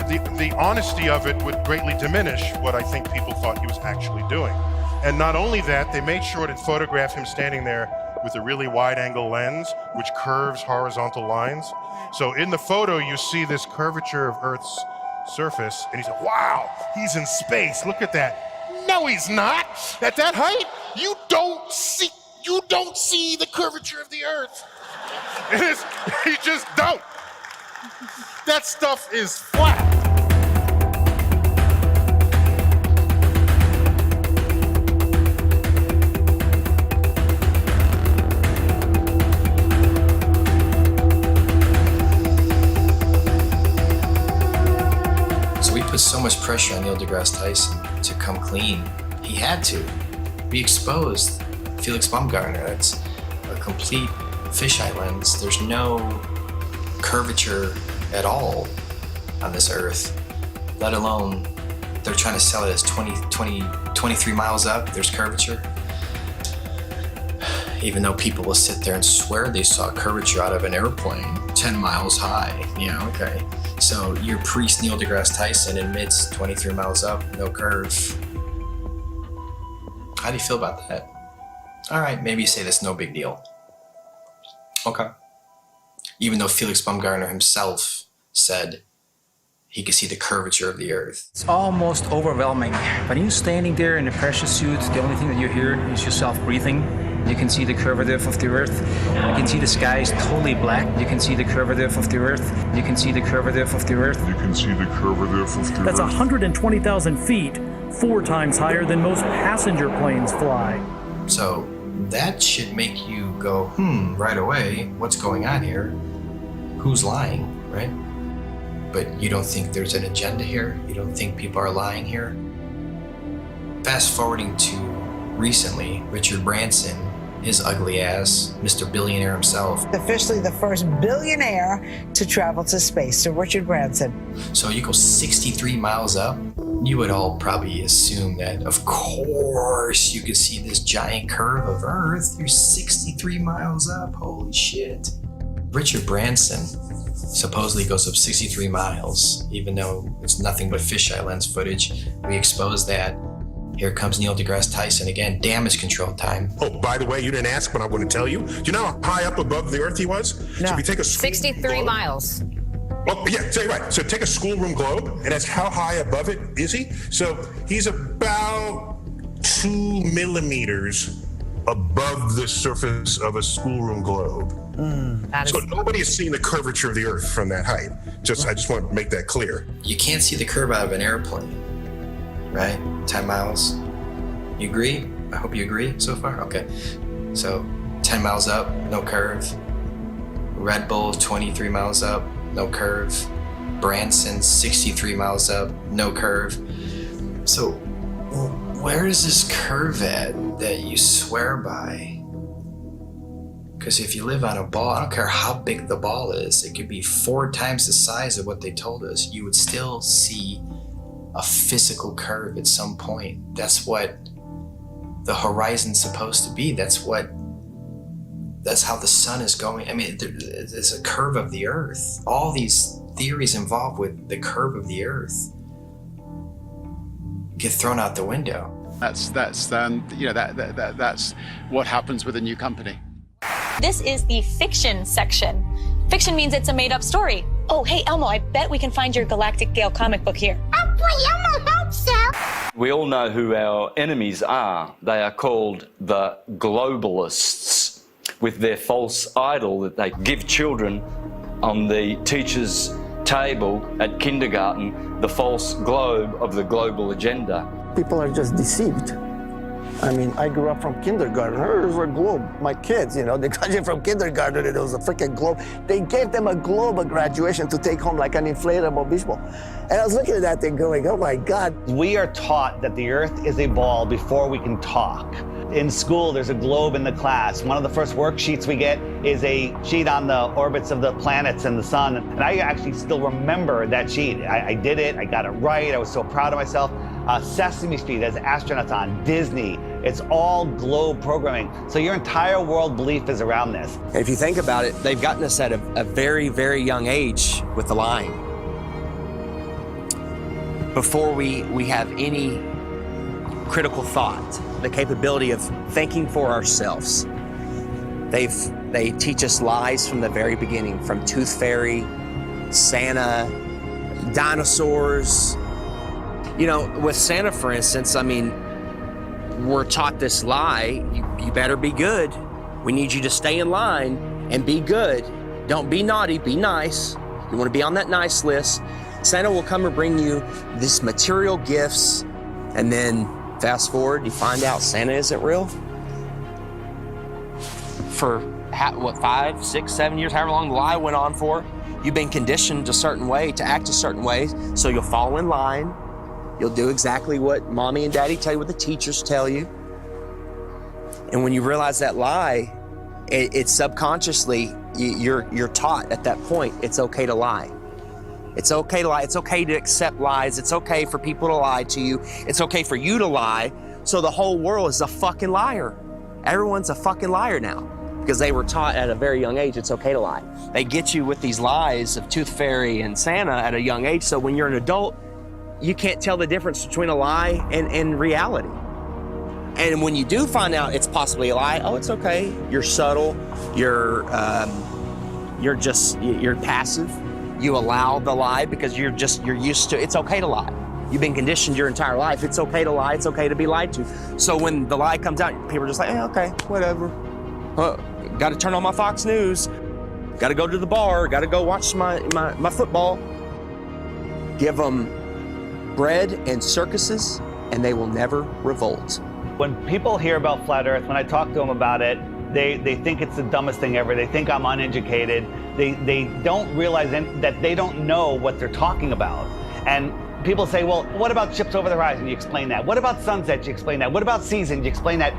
the honesty of it would greatly diminish what I think people thought he was actually doing. And not only that, they made sure to photograph him standing there with a really wide-angle lens, which curves horizontal lines. So in the photo, you see this curvature of Earth's surface, and he said, wow, he's in space, look at that. No, he's not. At that height, you don't see the curvature of the Earth. You just don't. That stuff is flat. So much pressure on Neil deGrasse Tyson to come clean. He had to. We exposed Felix Baumgartner. That's a complete fisheye lens. There's no curvature at all on this Earth, let alone they're trying to sell it as 23 miles up, there's curvature. Even though people will sit there and swear they saw curvature out of an airplane 10 miles high. Yeah, okay. So your priest Neil deGrasse Tyson admits 23 miles up, no curve. How do you feel about that? All right, maybe you say that's no big deal. Okay. Even though Felix Baumgartner himself said he could see the curvature of the Earth. It's almost overwhelming. When you're standing there in a pressure suit, the only thing that you hear is yourself breathing. You can see the curvature of the Earth. You can see the sky is totally black. You can see the curvature of the Earth. You can see the curvature of the Earth. You can see the curvature of the Earth. That's 120,000 feet, 4 times higher than most passenger planes fly. So that should make you go, right away, what's going on here? Who's lying, right? But you don't think there's an agenda here? You don't think people are lying here? Fast forwarding to recently, Richard Branson, his ugly ass, Mr. Billionaire himself. Officially the first billionaire to travel to space, so Richard Branson. So you go 63 miles up, you would all probably assume that, of course, you could see this giant curve of Earth. You're 63 miles up, holy shit. Richard Branson supposedly goes up 63 miles, even though it's nothing but fisheye lens footage. We expose that. Here comes Neil deGrasse Tyson again, damage control time. Oh, by the way, you didn't ask, but I'm going to tell you. Do you know how high up above the Earth he was? No. So if you take a 63 miles. Oh, yeah, so right. So take a schoolroom globe and ask how high above it is he? So he's about 2 millimeters above the surface of a schoolroom globe. So nobody has seen the curvature of the Earth from that height. I just want to make that clear. You can't see the curve out of an airplane, right? 10 miles. You agree? I hope you agree so far. Okay. So 10 miles up, no curve. Red Bull, 23 miles up, no curve. Branson, 63 miles up, no curve. So where is this curve at that you swear by? Because if you live on a ball, I don't care how big the ball is, it could be 4 times the size of what they told us, you would still see a physical curve at some point. That's what the horizon's supposed to be. That's how the sun is going. I mean, there's a curve of the Earth. All these theories involved with the curve of the Earth get thrown out the window. That's what happens with a new company. This is the fiction section. Fiction means it's a made-up story. Oh, hey, Elmo, I bet we can find your Galactic Gale comic book here. Oh, boy, Elmo, hope so. We all know who our enemies are. They are called the globalists, with their false idol that they give children on the teacher's table at kindergarten, the false globe of the global agenda. People are just deceived. I mean, I grew up from kindergarten. There's a globe. My kids, they graduated from kindergarten and it was a freaking globe. They gave them a globe at graduation to take home like an inflatable beach ball. And I was looking at that thing going, oh my God. We are taught that the Earth is a ball before we can talk. In school, there's a globe in the class. One of the first worksheets we get is a sheet on the orbits of the planets and the sun. And I actually still remember that sheet. I did it, I got it right, I was so proud of myself. Sesame Street has astronauts on, Disney. It's all globe programming. So your entire world belief is around this. And if you think about it, they've gotten us at a very, very young age with the lying. Before we have any critical thought, the capability of thinking for ourselves. They teach us lies from the very beginning, from Tooth Fairy, Santa, dinosaurs. With Santa, for instance, I mean, we're taught this lie, you better be good. We need you to stay in line and be good. Don't be naughty, be nice. You want to be on that nice list. Santa will come and bring you these material gifts, and then fast forward, you find out Santa isn't real. For 5, 6, 7 years, however long the lie went on for, you've been conditioned a certain way, to act a certain way, so you'll fall in line. You'll do exactly what mommy and daddy tell you, what the teachers tell you. And when you realize that lie, it's subconsciously, you're taught at that point, it's okay to lie. It's okay to lie. It's okay to accept lies. It's okay for people to lie to you. It's okay for you to lie. So the whole world is a fucking liar. Everyone's a fucking liar now because they were taught at a very young age it's okay to lie. They get you with these lies of Tooth Fairy and Santa at a young age. So when you're an adult, you can't tell the difference between a lie and reality. And when you do find out it's possibly a lie, oh, it's okay. You're subtle. You're passive. You allow the lie because you're used to, it's okay to lie. You've been conditioned your entire life. It's okay to lie. It's okay to be lied to. So when the lie comes out, people are just like, okay, whatever. Got to turn on my Fox News. Got to go to the bar. Got to go watch my football. Give them bread and circuses, and they will never revolt. When people hear about Flat Earth, when I talk to them about it, they think it's the dumbest thing ever. They think I'm uneducated. They don't realize that they don't know what they're talking about. And people say, well, what about ships over the horizon? You explain that. What about sunsets? You explain that. What about seasons? You explain that.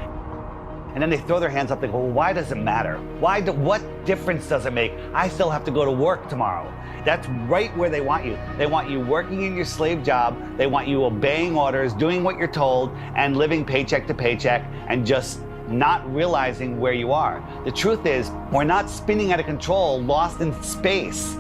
And then they throw their hands up. They go, well, why does it matter? What difference does it make? I still have to go to work tomorrow. That's right where they want you. They want you working in your slave job. They want you obeying orders, doing what you're told, and living paycheck to paycheck, and just not realizing where you are. The truth is, we're not spinning out of control, lost in space,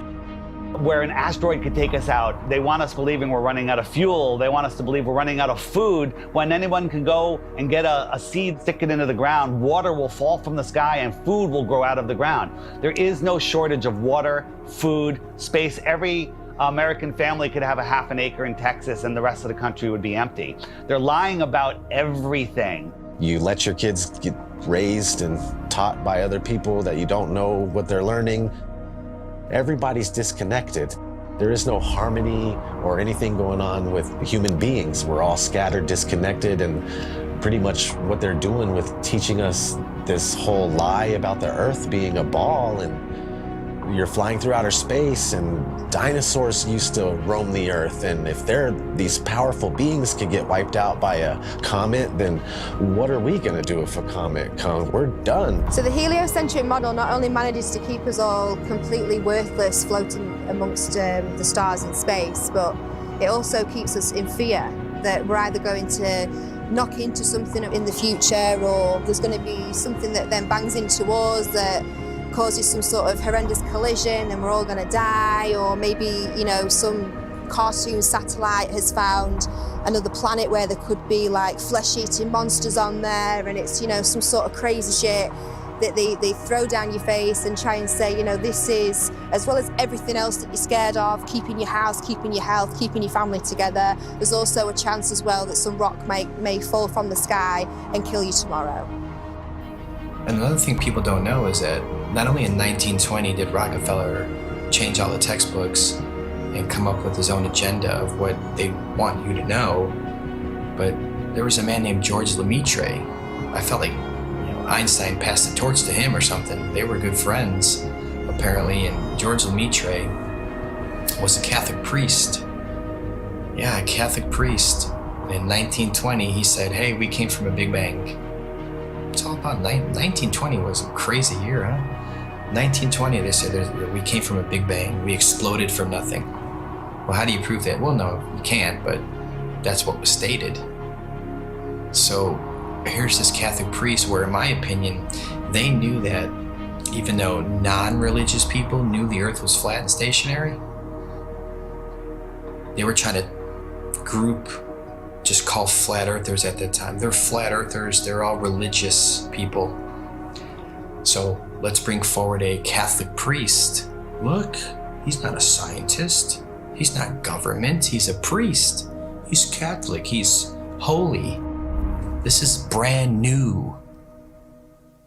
where an asteroid could take us out. They want us believing we're running out of fuel. They want us to believe we're running out of food, when anyone can go and get a seed, stick it into the ground, water will fall from the sky and food will grow out of the ground. There is no shortage of water, food, space. Every American family could have a half an acre in Texas and the rest of the country would be empty. They're lying about everything. You let your kids get raised and taught by other people that you don't know what they're learning. Everybody's disconnected. There is no harmony or anything going on with human beings. We're all scattered, disconnected, and pretty much what they're doing with teaching us this whole lie about the Earth being a ball, and you're flying through outer space, and dinosaurs used to roam the Earth, and if these powerful beings can get wiped out by a comet, then what are we gonna do if a comet comes? We're done. So the heliocentric model not only manages to keep us all completely worthless floating amongst the stars in space, but it also keeps us in fear that we're either going to knock into something in the future, or there's going to be something that then bangs into us that causes some sort of horrendous collision and we're all going to die, or maybe, you know, some cartoon satellite has found another planet where there could be like flesh-eating monsters on there, and it's, you know, some sort of crazy shit that they throw down your face and try and say, you know, this is, as well as everything else that you're scared of, keeping your house, keeping your health, keeping your family together, there's also a chance as well that some rock may fall from the sky and kill you tomorrow. Another thing people don't know is that not only in 1920 did Rockefeller change all the textbooks and come up with his own agenda of what they want you to know, but there was a man named George Lemaitre. I felt like, you know, Einstein passed the torch to him or something. They were good friends, apparently, and George Lemaitre was a Catholic priest. Yeah, a Catholic priest. And in 1920, he said, hey, we came from a Big Bang. It's all about 1920 was a crazy year, huh? 1920, they said we came from a Big Bang. We exploded from nothing. Well, how do you prove that? Well, no, you can't, but that's what was stated. So here's this Catholic priest where, in my opinion, they knew that even though non-religious people knew the Earth was flat and stationary, they were trying to group, just call flat earthers at that time. They're flat earthers, they're all religious people. So let's bring forward a Catholic priest. Look, he's not a scientist. He's not government, he's a priest. He's Catholic, he's holy. This is brand new.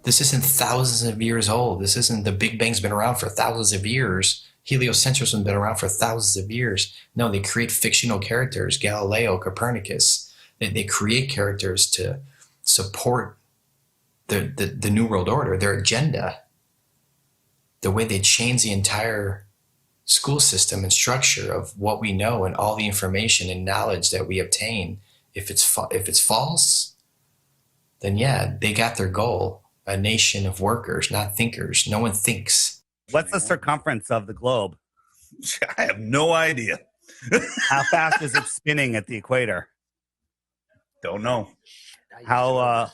This isn't thousands of years old. This isn't the Big Bang's been around for thousands of years. Heliocentrism has been around for thousands of years. No, they create fictional characters, Galileo, Copernicus. They create characters to support the New World Order, their agenda. The way they change the entire school system and structure of what we know and all the information and knowledge that we obtain. If it's false, then yeah, they got their goal. A nation of workers, not thinkers. No one thinks. What's the circumference of the globe? I have no idea. How fast is it spinning at the equator? Don't know. How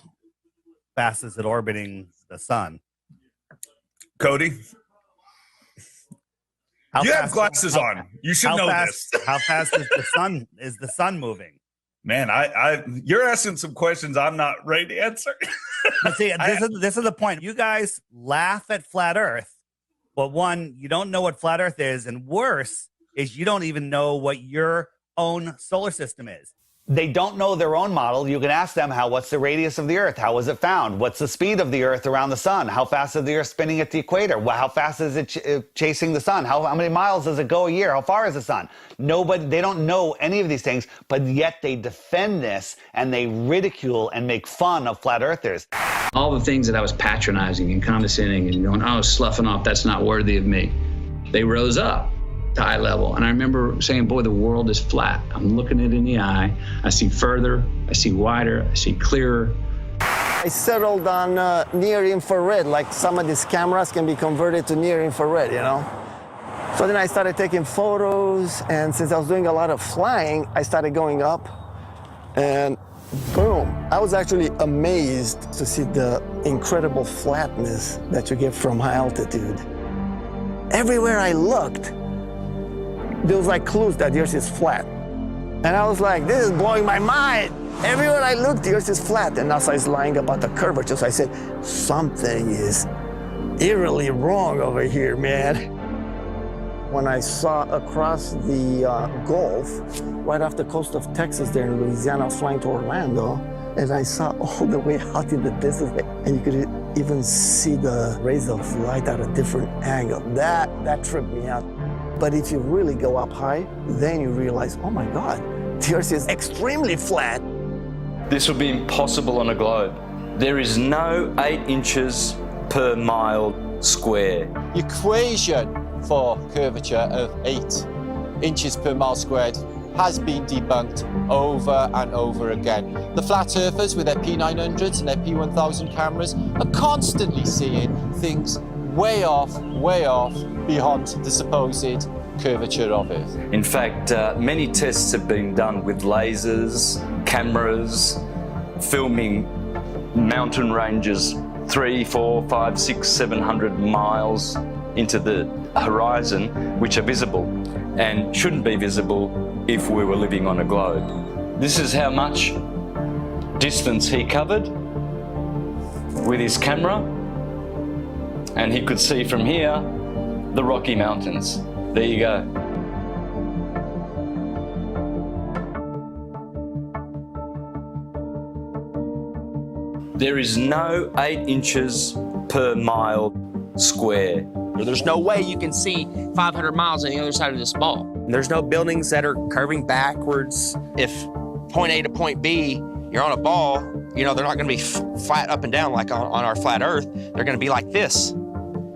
fast is it orbiting the sun? Cody? You have glasses on. You should know this. How fast is the sun moving? Man, you're asking some questions I'm not ready to answer. See, this is the point. You guys laugh at flat Earth, but one, you don't know what flat Earth is, and worse is you don't even know what your own solar system is. They don't know their own model. You can ask them, what's the radius of the Earth? How was it found? What's the speed of the Earth around the sun? How fast is the Earth spinning at the equator? How fast is it chasing the sun? How many miles does it go a year? How far is the sun? They don't know any of these things, but yet they defend this and they ridicule and make fun of flat earthers. All the things that I was patronizing and condescending and going, oh, sloughing off, that's not worthy of me. They rose up to eye level. And I remember saying, boy, the world is flat. I'm looking it in the eye. I see further, I see wider, I see clearer. I settled on near infrared, like some of these cameras can be converted to near infrared, you know? So then I started taking photos, and since I was doing a lot of flying, I started going up and going room. I was actually amazed to see the incredible flatness that you get from high altitude. Everywhere I looked, there was like clues that the Earth is flat. And I was like, this is blowing my mind. Everywhere I looked, the Earth is flat. And NASA is lying about the curvature. So I said, something is eerily wrong over here, man. When I saw across the Gulf, right off the coast of Texas there in Louisiana, I was flying to Orlando, and I saw all the way out in the distance, and you could even see the rays of light at a different angle. That tripped me out. But if you really go up high, then you realize, oh my God, the Earth is extremely flat. This would be impossible on a globe. There is no 8 inches per mile square. The equation for curvature of 8 inches per mile squared has been debunked over and over again. The flat earthers with their P900s and their P1000 cameras are constantly seeing things way off beyond the supposed curvature of Earth. In fact, many tests have been done with lasers, cameras, filming mountain ranges 300, 400, 500, 600, 700 miles into the horizon, which are visible and shouldn't be visible if we were living on a globe. This is how much distance he covered with his camera, and he could see from here the Rocky Mountains. There you go. There is no 8 inches per mile square. There's no way you can see 500 miles on the other side of this ball. There's no buildings that are curving backwards. If point A to point B, you're on a ball, you know, they're not gonna be flat up and down like on our flat Earth. They're gonna be like this.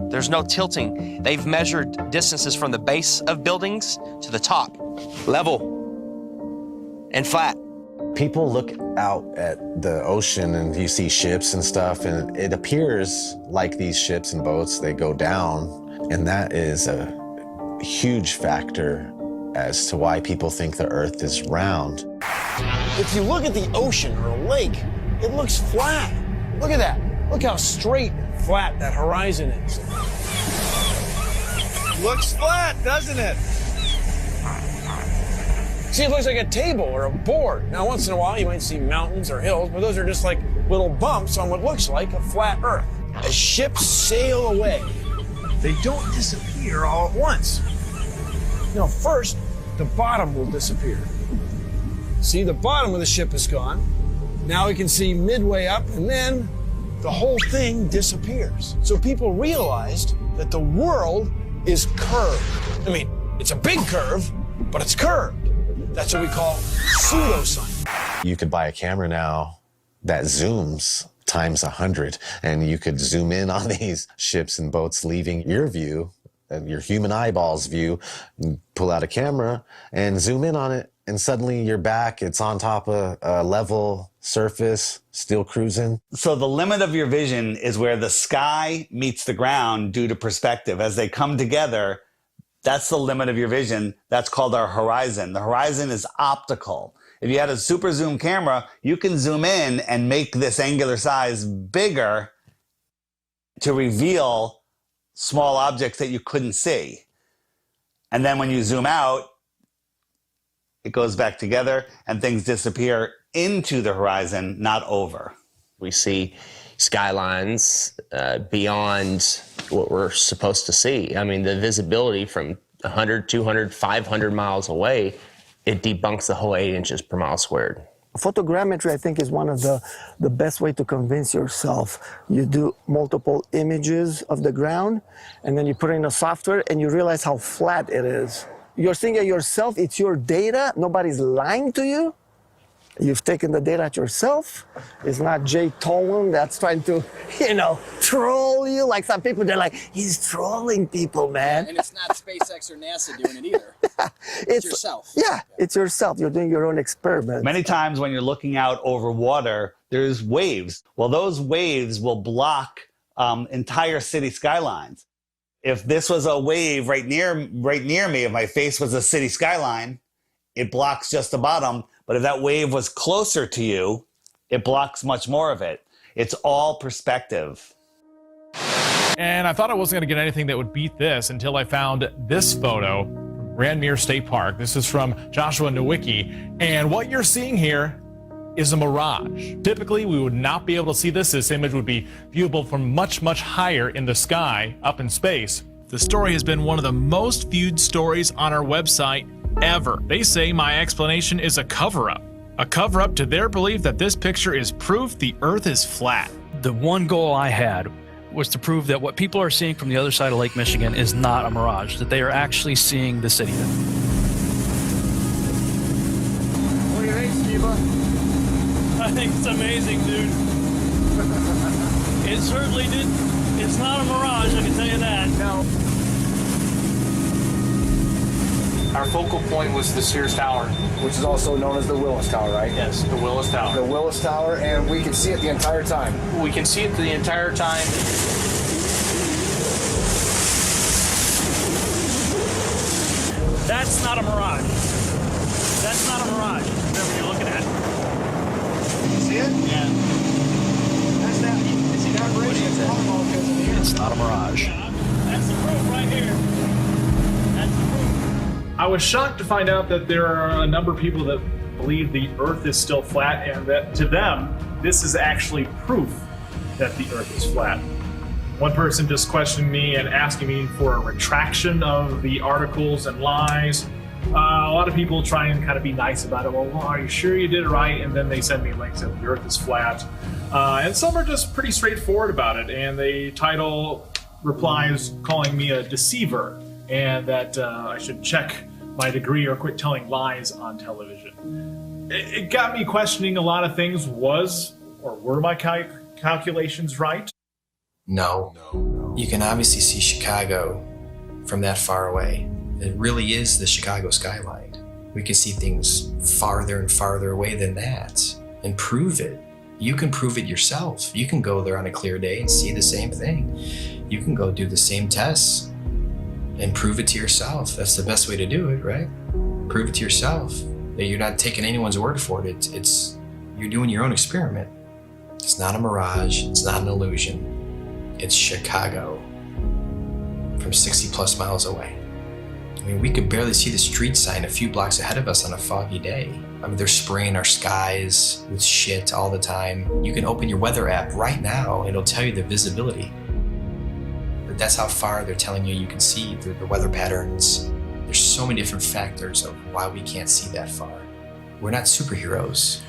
There's no tilting. They've measured distances from the base of buildings to the top, level and flat. People look out at the ocean and you see ships and stuff, and it appears like these ships and boats, they go down, and that is a huge factor as to why people think the Earth is round. If you look at the ocean or a lake, it looks flat. Look at that. Look how straight and flat that horizon is. Looks flat, doesn't it? See, it looks like a table or a board. Now, once in a while, you might see mountains or hills, but those are just like little bumps on what looks like a flat Earth. As ships sail away, they don't disappear all at once. You know, first, the bottom will disappear. See, the bottom of the ship is gone. Now we can see midway up, and then the whole thing disappears. So people realized that the world is curved. I mean, it's a big curve, but it's curved. That's what we call pseudoscience. You could buy a camera now that zooms times 100, and you could zoom in on these ships and boats leaving your view, your human eyeball's view, pull out a camera and zoom in on it, and suddenly you're back. It's on top of a level surface, still cruising. So the limit of your vision is where the sky meets the ground due to perspective. As they come together, that's the limit of your vision. That's called our horizon. The horizon is optical. If you had a super zoom camera, you can zoom in and make this angular size bigger to reveal small objects that you couldn't see. And then when you zoom out, it goes back together and things disappear into the horizon, not over. We see skylines beyond what we're supposed to see. I mean, the visibility from 100, 200, 500 miles away, it debunks the whole 8 inches per mile squared. Photogrammetry, I think, is one of the best way to convince yourself. You do multiple images of the ground, and then you put it in a software, and you realize how flat it is. You're seeing it yourself. It's your data. Nobody's lying to you. You've taken the data yourself. It's not JTOLAN that's trying to, you know, troll you. Like some people, they're like, he's trolling people, man. And it's not SpaceX or NASA doing it either. It's yourself. Yeah, it's yourself. You're doing your own experiment. Many times when you're looking out over water, there's waves. Well, those waves will block entire city skylines. If this was a wave right near me, if my face was a city skyline, it blocks just the bottom. But if that wave was closer to you, it blocks much more of it. It's all perspective. And I thought I wasn't going to get anything that would beat this until I found this photo from Grandmere State Park. This is from Joshua Nowicki. And what you're seeing here is a mirage. Typically, we would not be able to see this. This image would be viewable from much, much higher in the sky, up in space. The story has been one of the most viewed stories on our website ever. They say my explanation is a cover-up. A cover-up to their belief that this picture is proof the Earth is flat. The one goal I had was to prove that what people are seeing from the other side of Lake Michigan is not a mirage, that they are actually seeing the city. What do you think, Skiba? I think it's amazing, dude. It certainly did. It's not a mirage, I can tell you that. No. Our focal point was the Sears Tower. Which is also known as the Willis Tower, right? Yes, the Willis Tower. The Willis Tower, and we can see it the entire time. We can see it the entire time. That's not a mirage. That's not a mirage, whatever you're looking at. You see it? Yeah. That's that. You see that bridge? It's not a mirage. That's the proof right here. That's the proof. I was shocked to find out that there are a number of people that believe the Earth is still flat, and that to them, this is actually proof that the Earth is flat. One person just questioned me and asking me for a retraction of the articles and lies. A lot of people try and kind of be nice about it. Well, are you sure you did it right? And then they send me links that the Earth is flat. And some are just pretty straightforward about it, and they title replies calling me a deceiver, and that I should check my degree or quit telling lies on television. It got me questioning a lot of things. Were my calculations right? No. You can obviously see Chicago from that far away. It really is the Chicago skyline. We can see things farther and farther away than that and prove it. You can prove it yourself. You can go there on a clear day and see the same thing. You can go do the same tests and prove it to yourself. That's the best way to do it, right? Prove it to yourself. That you're not taking anyone's word for it. You're doing your own experiment. It's not a mirage. It's not an illusion. It's Chicago from 60 plus miles away. I mean, we could barely see the street sign a few blocks ahead of us on a foggy day. I mean, they're spraying our skies with shit all the time. You can open your weather app right now, and it'll tell you the visibility. But that's how far they're telling you can see through the weather patterns. There's so many different factors of why we can't see that far. We're not superheroes.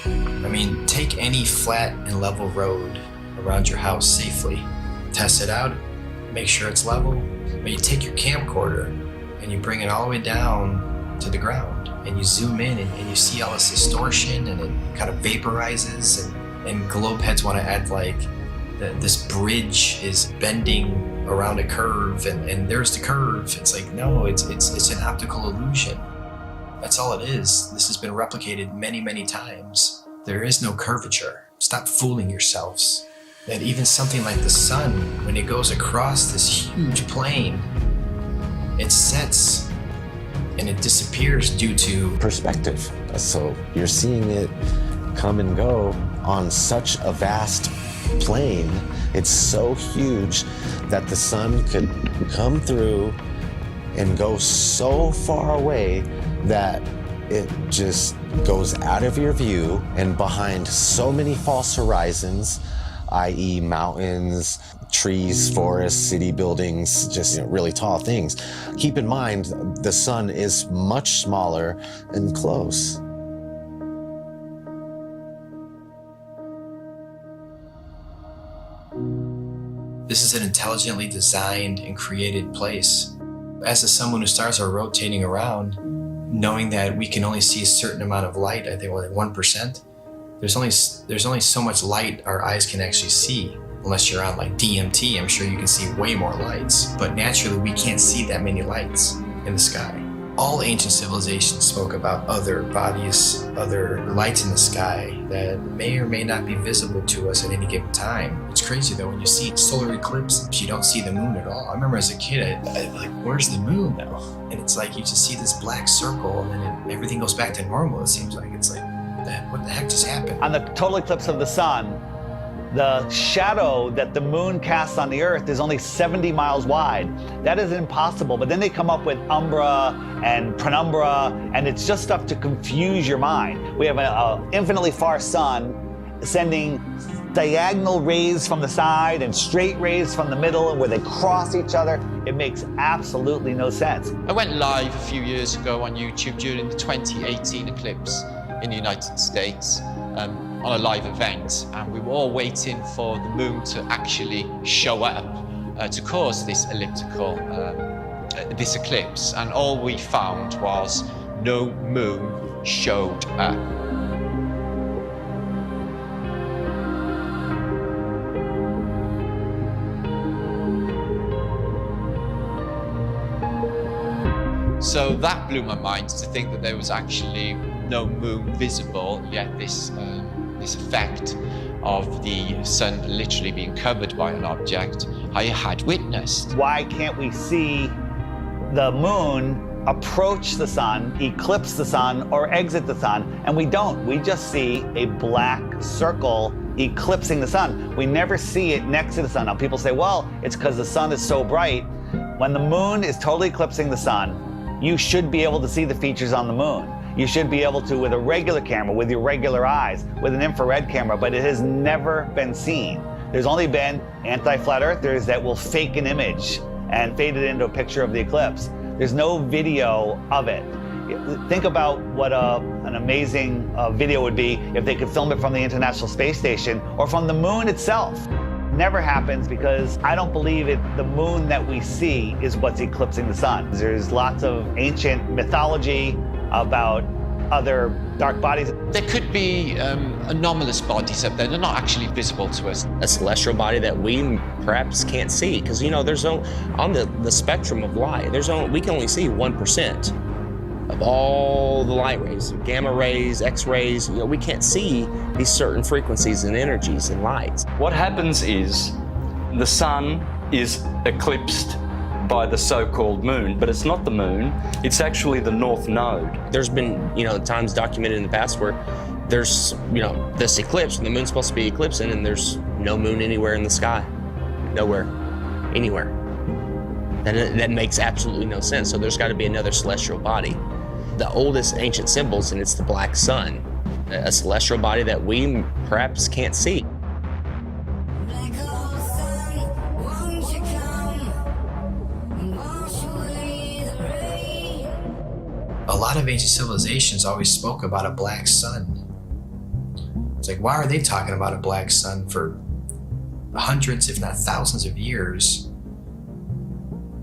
I mean, take any flat and level road around your house safely. Test it out, make sure it's level. But you take your camcorder and you bring it all the way down to the ground, and you zoom in and you see all this distortion, and it kind of vaporizes, and globe heads want to act like this bridge is bending around a curve, and there's the curve. It's like, no, it's an optical illusion. That's all it is. This has been replicated many, many times. There is no curvature. Stop fooling yourselves. That even something like the sun, when it goes across this huge plane, it sets and it disappears due to perspective. So you're seeing it come and go on such a vast plane. It's so huge that the sun could come through and go so far away that it just goes out of your view and behind so many false horizons, i.e. mountains, trees, forests, city buildings, just really tall things. Keep in mind, the sun is much smaller and close. This is an intelligently designed and created place. As someone who stars are rotating around, knowing that we can only see a certain amount of light, I think, 1%, there's only so much light our eyes can actually see. Unless you're on like DMT, I'm sure you can see way more lights. But naturally, we can't see that many lights in the sky. All ancient civilizations spoke about other bodies, other lights in the sky that may or may not be visible to us at any given time. It's crazy though, when you see solar eclipse, you don't see the moon at all. I remember as a kid, I'd like, where's the moon now? And it's like you just see this black circle, and then everything goes back to normal, it seems like. It's like, what the heck just happened? On the total eclipse of the sun, the shadow that the moon casts on the Earth is only 70 miles wide. That is impossible, but then they come up with umbra and penumbra, and it's just stuff to confuse your mind. We have an infinitely far sun sending diagonal rays from the side and straight rays from the middle where they cross each other. It makes absolutely no sense. I went live a few years ago on YouTube during the 2018 eclipse in the United States on a live event, and we were all waiting for the moon to actually show up to cause this elliptical, this eclipse, and all we found was no moon showed up. So that blew my mind, to think that there was actually no moon visible, yet this effect of the sun literally being covered by an object I had witnessed. Why can't we see the moon approach the sun, eclipse the sun, or exit the sun? And we don't. We just see a black circle eclipsing the sun. We never see it next to the sun. Now people say, well, it's because the sun is so bright. When the moon is totally eclipsing the sun, you should be able to see the features on the moon. You should be able to with a regular camera, with your regular eyes, with an infrared camera, but it has never been seen. There's only been anti-flat earthers that will fake an image and fade it into a picture of the eclipse. There's no video of it. Think about what an amazing video would be if they could film it from the International Space Station or from the moon itself. Never happens, because I don't believe the moon that we see is what's eclipsing the sun. There's lots of ancient mythology about other dark bodies. There could be anomalous bodies up there. They're not actually visible to us. A celestial body that we perhaps can't see, because there's on the spectrum of light, we can only see 1% of all the light rays, gamma rays, X-rays. We can't see these certain frequencies and energies and lights. What happens is the sun is eclipsed by the so-called moon, but it's not the moon, it's actually the north node. There's been, times documented in the past where there's, this eclipse, and the moon's supposed to be eclipsing, and there's no moon anywhere in the sky. Nowhere. Anywhere. That makes absolutely no sense. So there's got to be another celestial body. The oldest ancient symbols, and it's the black sun, a celestial body that we perhaps can't see. A lot of ancient civilizations always spoke about a black sun. It's like, why are they talking about a black sun for hundreds, if not thousands of years?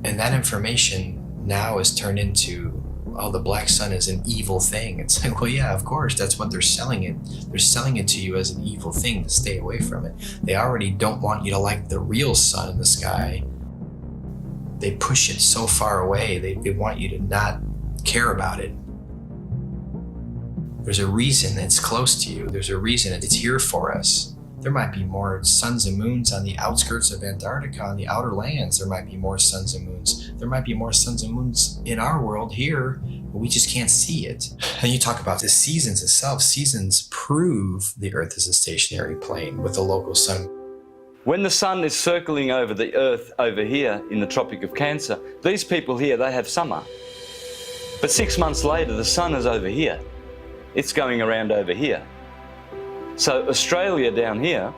And that information now is turned into, oh, the black sun is an evil thing. It's like, well, yeah, of course, that's what they're selling it. They're selling it to you as an evil thing to stay away from it. They already don't want you to like the real sun in the sky. They push it so far away. They want you to not care about it. There's a reason it's close to you. There's a reason it's here for us. There might be more suns and moons on the outskirts of Antarctica, on the outer lands. There might be more suns and moons. There might be more suns and moons in our world here, but we just can't see it. And you talk about the seasons itself. Seasons prove the Earth is a stationary plane with a local sun. When the sun is circling over the Earth over here in the Tropic of Cancer, these people here, they have summer. But 6 months later, the sun is over here. It's going around over here. So Australia down here,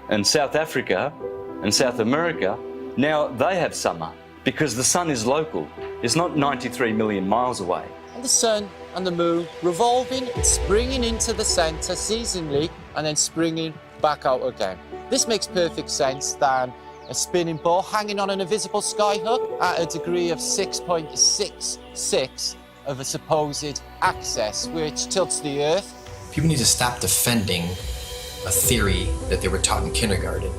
and South Africa, and South America, now they have summer because the sun is local. It's not 93 million miles away. And the sun and the moon revolving and springing into the center seasonally and then springing back out again. This makes perfect sense than a spinning ball hanging on an invisible skyhook at a degree of 6.66 of a supposed axis, which tilts the Earth. People need to stop defending a theory that they were taught in kindergarten.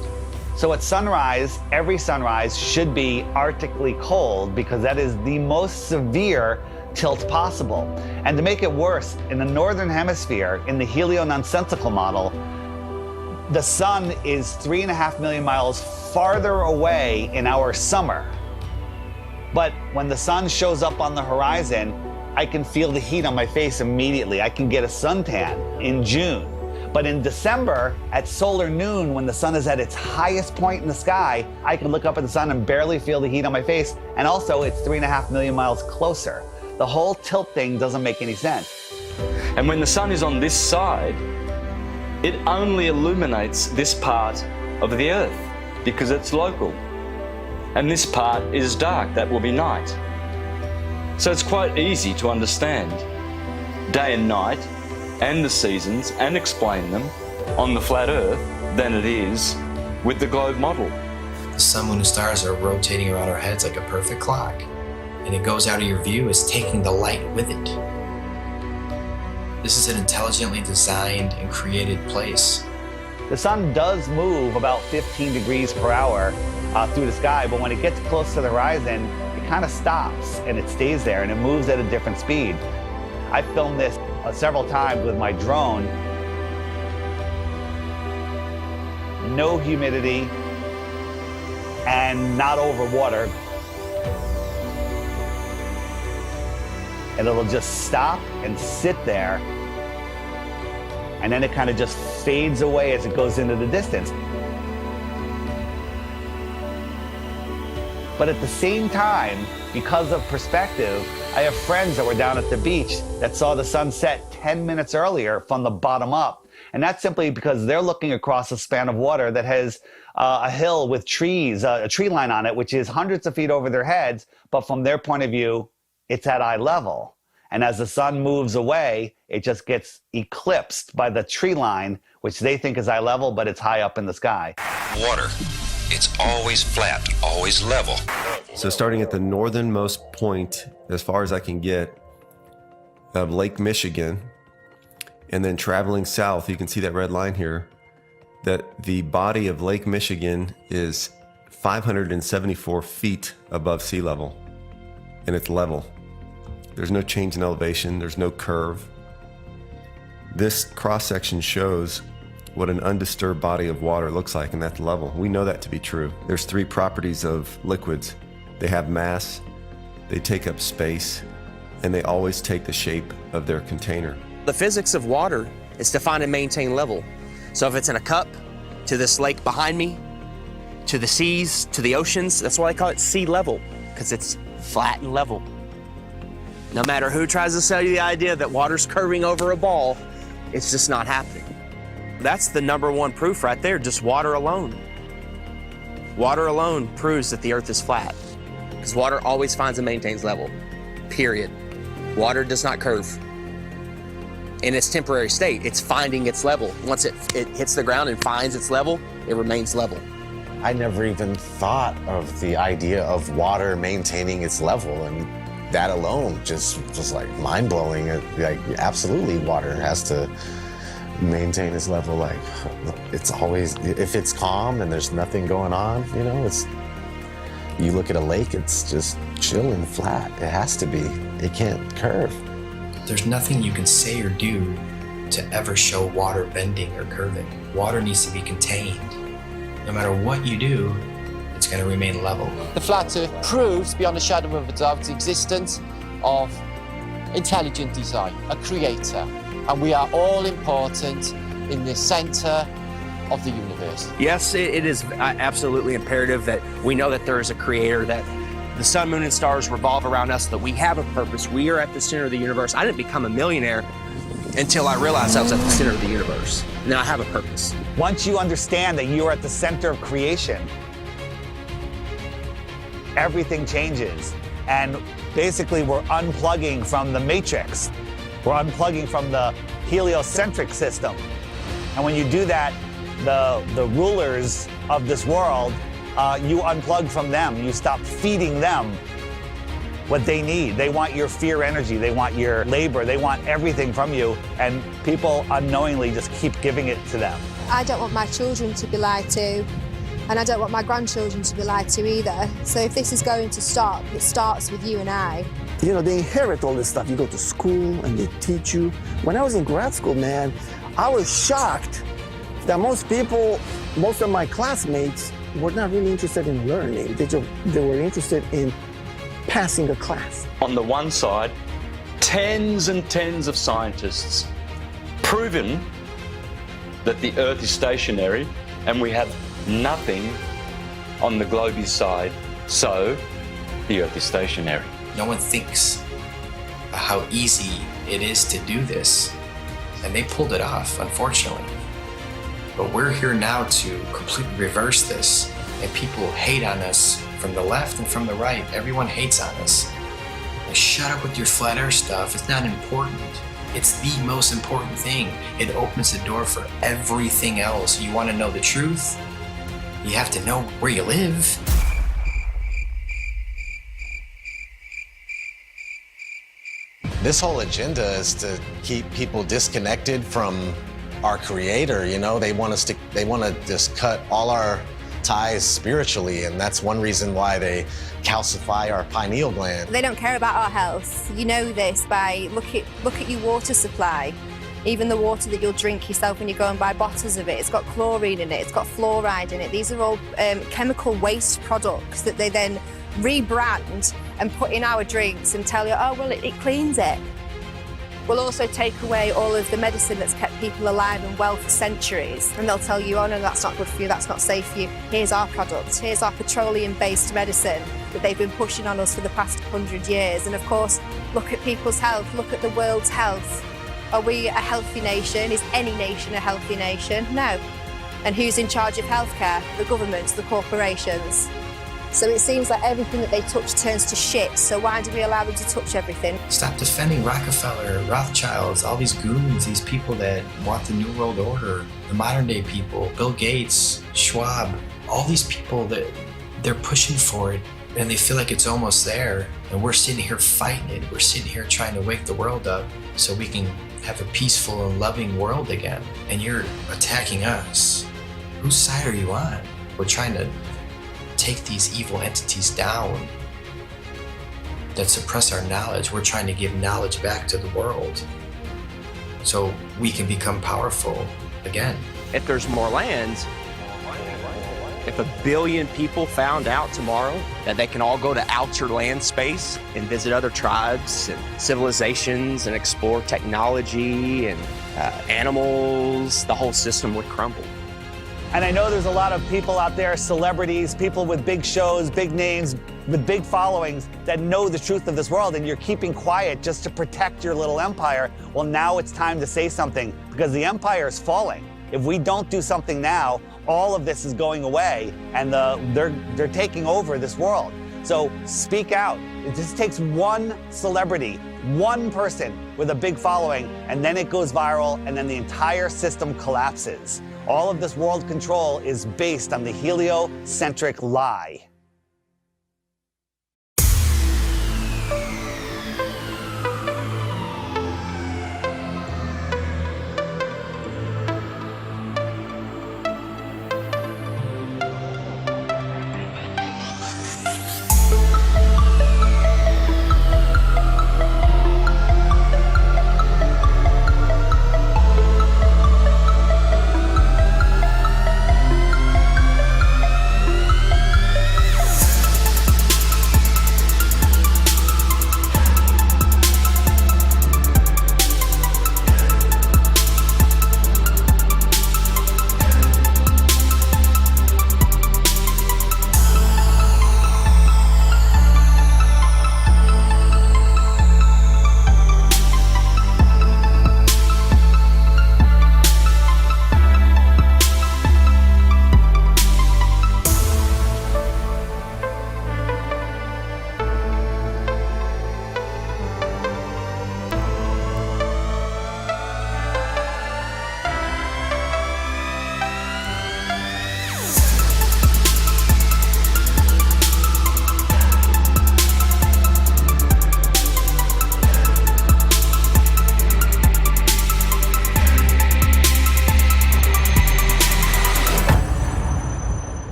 So at sunrise, every sunrise should be arctically cold, because that is the most severe tilt possible. And to make it worse, in the northern hemisphere, in the helio-nonsensical model, the sun is 3.5 million miles farther away in our summer. But when the sun shows up on the horizon, I can feel the heat on my face immediately. I can get a suntan in June. But in December, at solar noon, when the sun is at its highest point in the sky, I can look up at the sun and barely feel the heat on my face. And also, it's 3.5 million miles closer. The whole tilt thing doesn't make any sense. And when the sun is on this side, it only illuminates this part of the Earth because it's local. And this part is dark, that will be night. So it's quite easy to understand day and night and the seasons and explain them on the flat Earth than it is with the globe model. The sun, moon, and stars are rotating around our heads like a perfect clock, and it goes out of your view as taking the light with it. This is an intelligently designed and created place. The sun does move about 15 degrees per hour through the sky, but when it gets close to the horizon, it kind of stops and it stays there and it moves at a different speed. I filmed this several times with my drone. No humidity and not over water. And it'll just stop and sit there. And then it kind of just fades away as it goes into the distance. But at the same time, because of perspective, I have friends that were down at the beach that saw the sunset 10 minutes earlier from the bottom up. And that's simply because they're looking across a span of water that has a hill with trees, a tree line on it, which is hundreds of feet over their heads. But from their point of view, it's at eye level. And as the sun moves away, it just gets eclipsed by the tree line, which they think is eye level, but it's high up in the sky. Water. It's always flat, always level. So starting at the northernmost point, as far as I can get, of Lake Michigan, and then traveling south, you can see that red line here, that the body of Lake Michigan is 574 feet above sea level, and it's level. There's no change in elevation, there's no curve. This cross-section shows what an undisturbed body of water looks like, and that's level. We know that to be true. There's three properties of liquids. They have mass, they take up space, and they always take the shape of their container. The physics of water is to find and maintain level. So if it's in a cup, to this lake behind me, to the seas, to the oceans, that's why I call it sea level, because it's flat and level. No matter who tries to sell you the idea that water's curving over a ball, it's just not happening. That's the number one proof right there, just water alone. Water alone proves that the Earth is flat, because water always finds and maintains level, period. Water does not curve. In its temporary state, it's finding its level. Once it hits the ground and finds its level, it remains level. I never even thought of the idea of water maintaining its level, and that alone just was like mind-blowing. Like, absolutely, water has to maintain its level. Like, it's always, if it's calm and there's nothing going on, you know, it's, you look at a lake, it's just chilling flat. It has to be. It can't curve. There's nothing you can say or do to ever show water bending or curving. Water needs to be contained. No matter what you do, it's going to remain level. The flat Earth proves beyond a shadow of a doubt the existence of intelligent design, a creator. And we are all important in the center of the universe. Yes, it is absolutely imperative that we know that there is a creator, that the sun, moon, and stars revolve around us, that we have a purpose. We are at the center of the universe. I didn't become a millionaire until I realized I was at the center of the universe. Now I have a purpose. Once you understand that you are at the center of creation, everything changes. And basically, we're unplugging from the matrix. We're unplugging from the heliocentric system. And when you do that, the rulers of this world, you unplug from them. You stop feeding them what they need. They want your fear energy. They want your labor. They want everything from you. And people unknowingly just keep giving it to them. I don't want my children to be lied to, and I don't want my grandchildren to be lied to either. So if this is going to stop, it starts with you and I. You know, they inherit all this stuff. You go to school and they teach you. When I was in grad school, man, I was shocked that most of my classmates were not really interested in learning. They were interested in passing a class. On the one side, tens and tens of scientists proven that the Earth is stationary and we have nothing on the globe side, so the Earth is stationary. No one thinks how easy it is to do this, and they pulled it off, unfortunately. But we're here now to completely reverse this, and people hate on us from the left and from the right. Everyone hates on us. Like, shut up with your flat earth stuff. It's not important. It's the most important thing. It opens the door for everything else. You want to know the truth? You have to know where you live. This whole agenda is to keep people disconnected from our creator. You know, they want to just cut all our ties spiritually, and that's one reason why they calcify our pineal gland. They don't care about our health. You know this by look at your water supply. Even the water that you'll drink yourself when you go and buy bottles of it, it's got chlorine in it, it's got fluoride in it. These are all chemical waste products that they then rebrand and put in our drinks and tell you, oh, well, it cleans it. We'll also take away all of the medicine that's kept people alive and well for centuries. And they'll tell you, oh, no, that's not good for you, that's not safe for you. Here's our product, here's our petroleum-based medicine that they've been pushing on us for the past 100 years. And of course, look at people's health, look at the world's health. Are we a healthy nation? Is any nation a healthy nation? No. And who's in charge of healthcare? The governments, the corporations. So it seems like everything that they touch turns to shit, so why do we allow them to touch everything? Stop defending Rockefeller, Rothschilds, all these goons, these people that want the New World Order, the modern day people, Bill Gates, Schwab, all these people that they're pushing for it and they feel like it's almost there, and we're sitting here fighting it. We're sitting here trying to wake the world up so we can have a peaceful and loving world again. And you're attacking us. Whose side are you on? We're trying to take these evil entities down that suppress our knowledge. We're trying to give knowledge back to the world so we can become powerful again. If there's more land, if 1 billion people found out tomorrow that they can all go to outer land space and visit other tribes and civilizations and explore technology and animals, the whole system would crumble. And I know there's a lot of people out there, celebrities, people with big shows, big names, with big followings that know the truth of this world, and you're keeping quiet just to protect your little empire. Well, now it's time to say something because the empire is falling. If we don't do something now, all of this is going away, and they're taking over this world. So speak out. It just takes one celebrity, one person with a big following, and then it goes viral, and then the entire system collapses. All of this world control is based on the heliocentric lie.